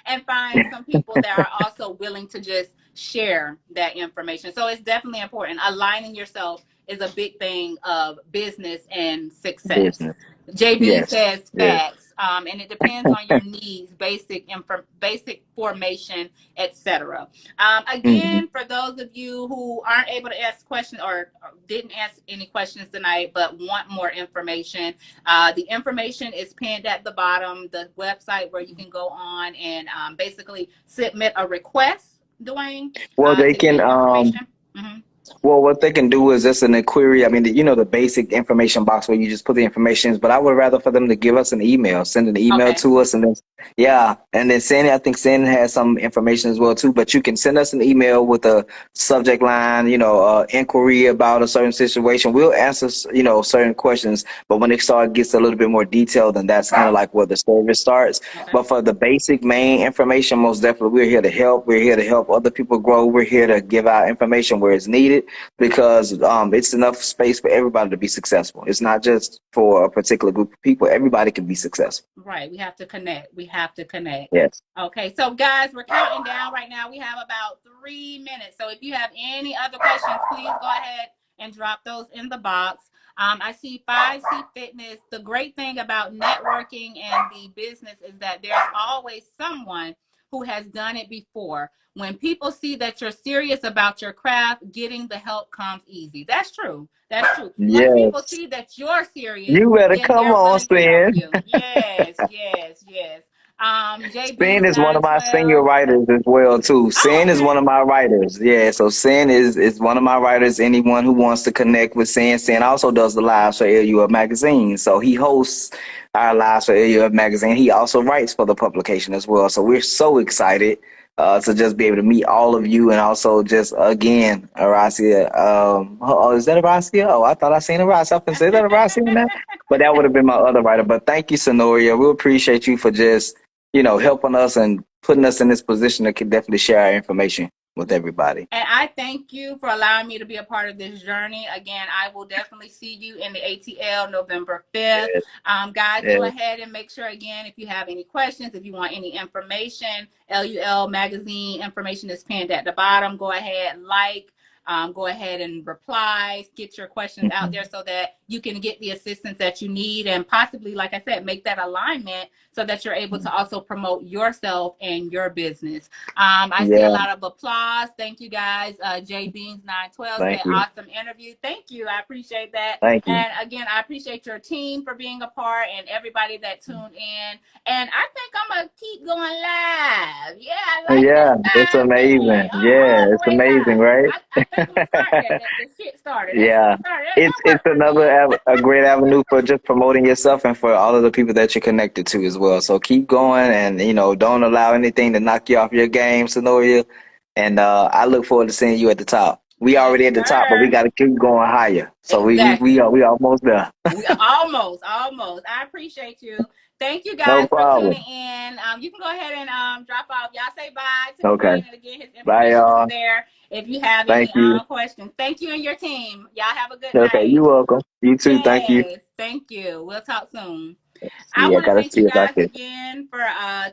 and find some people that are also willing to just share that information. So it's definitely important. Aligning yourself is a big thing of business and success. Business. JB Yes. says Yes. facts, and it depends on your needs, basic formation, etc. Mm-hmm. Again, for those of you who aren't able to ask questions or didn't ask any questions tonight but want more information, the information is pinned at the bottom, the website where you can go on and basically submit a request, Dwayne, Well, they to can. get information. Mm-hmm. Well, what they can do is just an query. I mean, the basic information box where you just put the information. But I would rather for them to give us an email, send an email Okay. to us, and then yeah, and then Sandy. I think Sandy has some information as well too. But you can send us an email with a subject line, inquiry about a certain situation. We'll answer, certain questions. But when it gets a little bit more detailed, then that's kind of like where the service starts. Okay. But for the basic main information, most definitely, we're here to help. We're here to help other people grow. We're here to give out information where it's needed because it's enough space for everybody to be successful. It's not just for a particular group of people. Everybody can be successful. Right. We have to connect. We have to connect. Yes. Okay. So, guys, we're counting down right now. We have about 3 minutes. So, if you have any other questions, please go ahead and drop those in the box. I see 5C Fitness. The great thing about networking and the business is that there's always someone who has done it before. When people see that you're serious about your craft, getting the help comes easy. That's true. That's true. Once people Yes. see that you're serious, You better then come they're on, willing to help Sin. you. Yes, yes, yes. Sin JB's is one of my senior 912. writers as well too. Oh, Sin is one okay. of my writers. Yeah, so Sin is one of my writers. Anyone who wants to connect with Sin also does the lives for LUF magazine. So he hosts our lives for LUF magazine. He also writes for the publication as well. So we're so excited to just be able to meet all of you and also just again, Aracia. Is that Aracia? Oh, I thought I seen Aracia. I say that Aracia in that, but that would have been my other writer. But thank you, Sonoria. We appreciate you for just helping us and putting us in this position that can definitely share our information with everybody. And I thank you for allowing me to be a part of this journey. Again, I will definitely see you in the ATL November 5th. Yes, Guys, go yes. ahead and make sure, again, if you have any questions, if you want any information, LUL magazine information is pinned at the bottom. Go ahead, go ahead and reply, get your questions out Mhm. there so that you can get the assistance that you need and possibly, like I said, make that alignment so that you're able to also promote yourself and your business. I see a Yeah, lot of applause. Thank you guys. J Beans 912 thank said you. awesome interview. Thank you. I appreciate that. Thank you. And again, I appreciate your team for being a part and everybody that tuned in. And I think I'm gonna keep going live. Yeah, I like this Yeah, it's live thing. amazing. All Yeah, the it's way amazing, live. right? I think I'm gonna start that. The shit started. That shit Yeah, started. it's That it's worked for another me. a great avenue for just promoting yourself and for all of the people that you're connected to as well. So keep going and don't allow anything to knock you off your game, Sonoria. And I look forward to seeing you at the top. We Yes, already at the top, but we sir. got to keep going higher. So Exactly. we almost there. We almost. I appreciate you. Thank you No guys for tuning problem. in. You can go ahead and drop off. Y'all say bye to Okay. Dwayne, and again, his Bye, information is y'all. there. If you have Thank any you. questions, thank you and your team. Y'all have a good Okay, night. you're welcome. You too. Thank you. Yes, thank you. We'll talk soon. I See, I want to gotta thank see you if I guys can. again for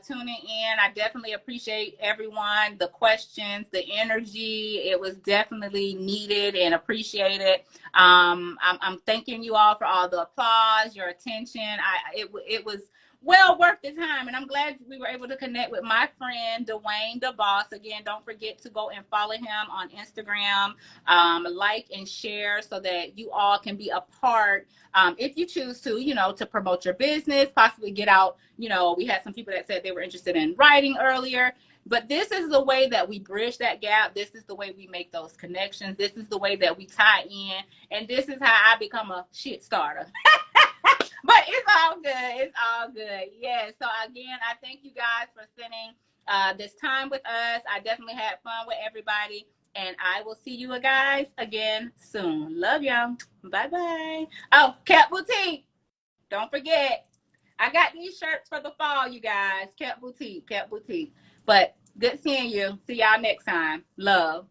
tuning in. I definitely appreciate everyone, the questions, the energy. It was definitely needed and appreciated. I'm thanking you all for all the applause, your attention. It was well worth the time, and I'm glad we were able to connect with my friend Dwayne the Boss. Again, don't forget to go and follow him on Instagram, like and share so that you all can be a part if you choose to, to promote your business, possibly get out. We had some people that said they were interested in writing earlier. But this is the way that we bridge that gap. This is the way we make those connections. This is the way that we tie in. And this is how I become a shit starter. But it's all good. It's all good. Yeah. So again, I thank you guys for spending this time with us. I definitely had fun with everybody. And I will see you guys again soon. Love y'all. Bye bye. Oh, Cat Boutique. Don't forget. I got these shirts for the fall, you guys. Cat Boutique. Cat Boutique. But good seeing you. See y'all next time. Love.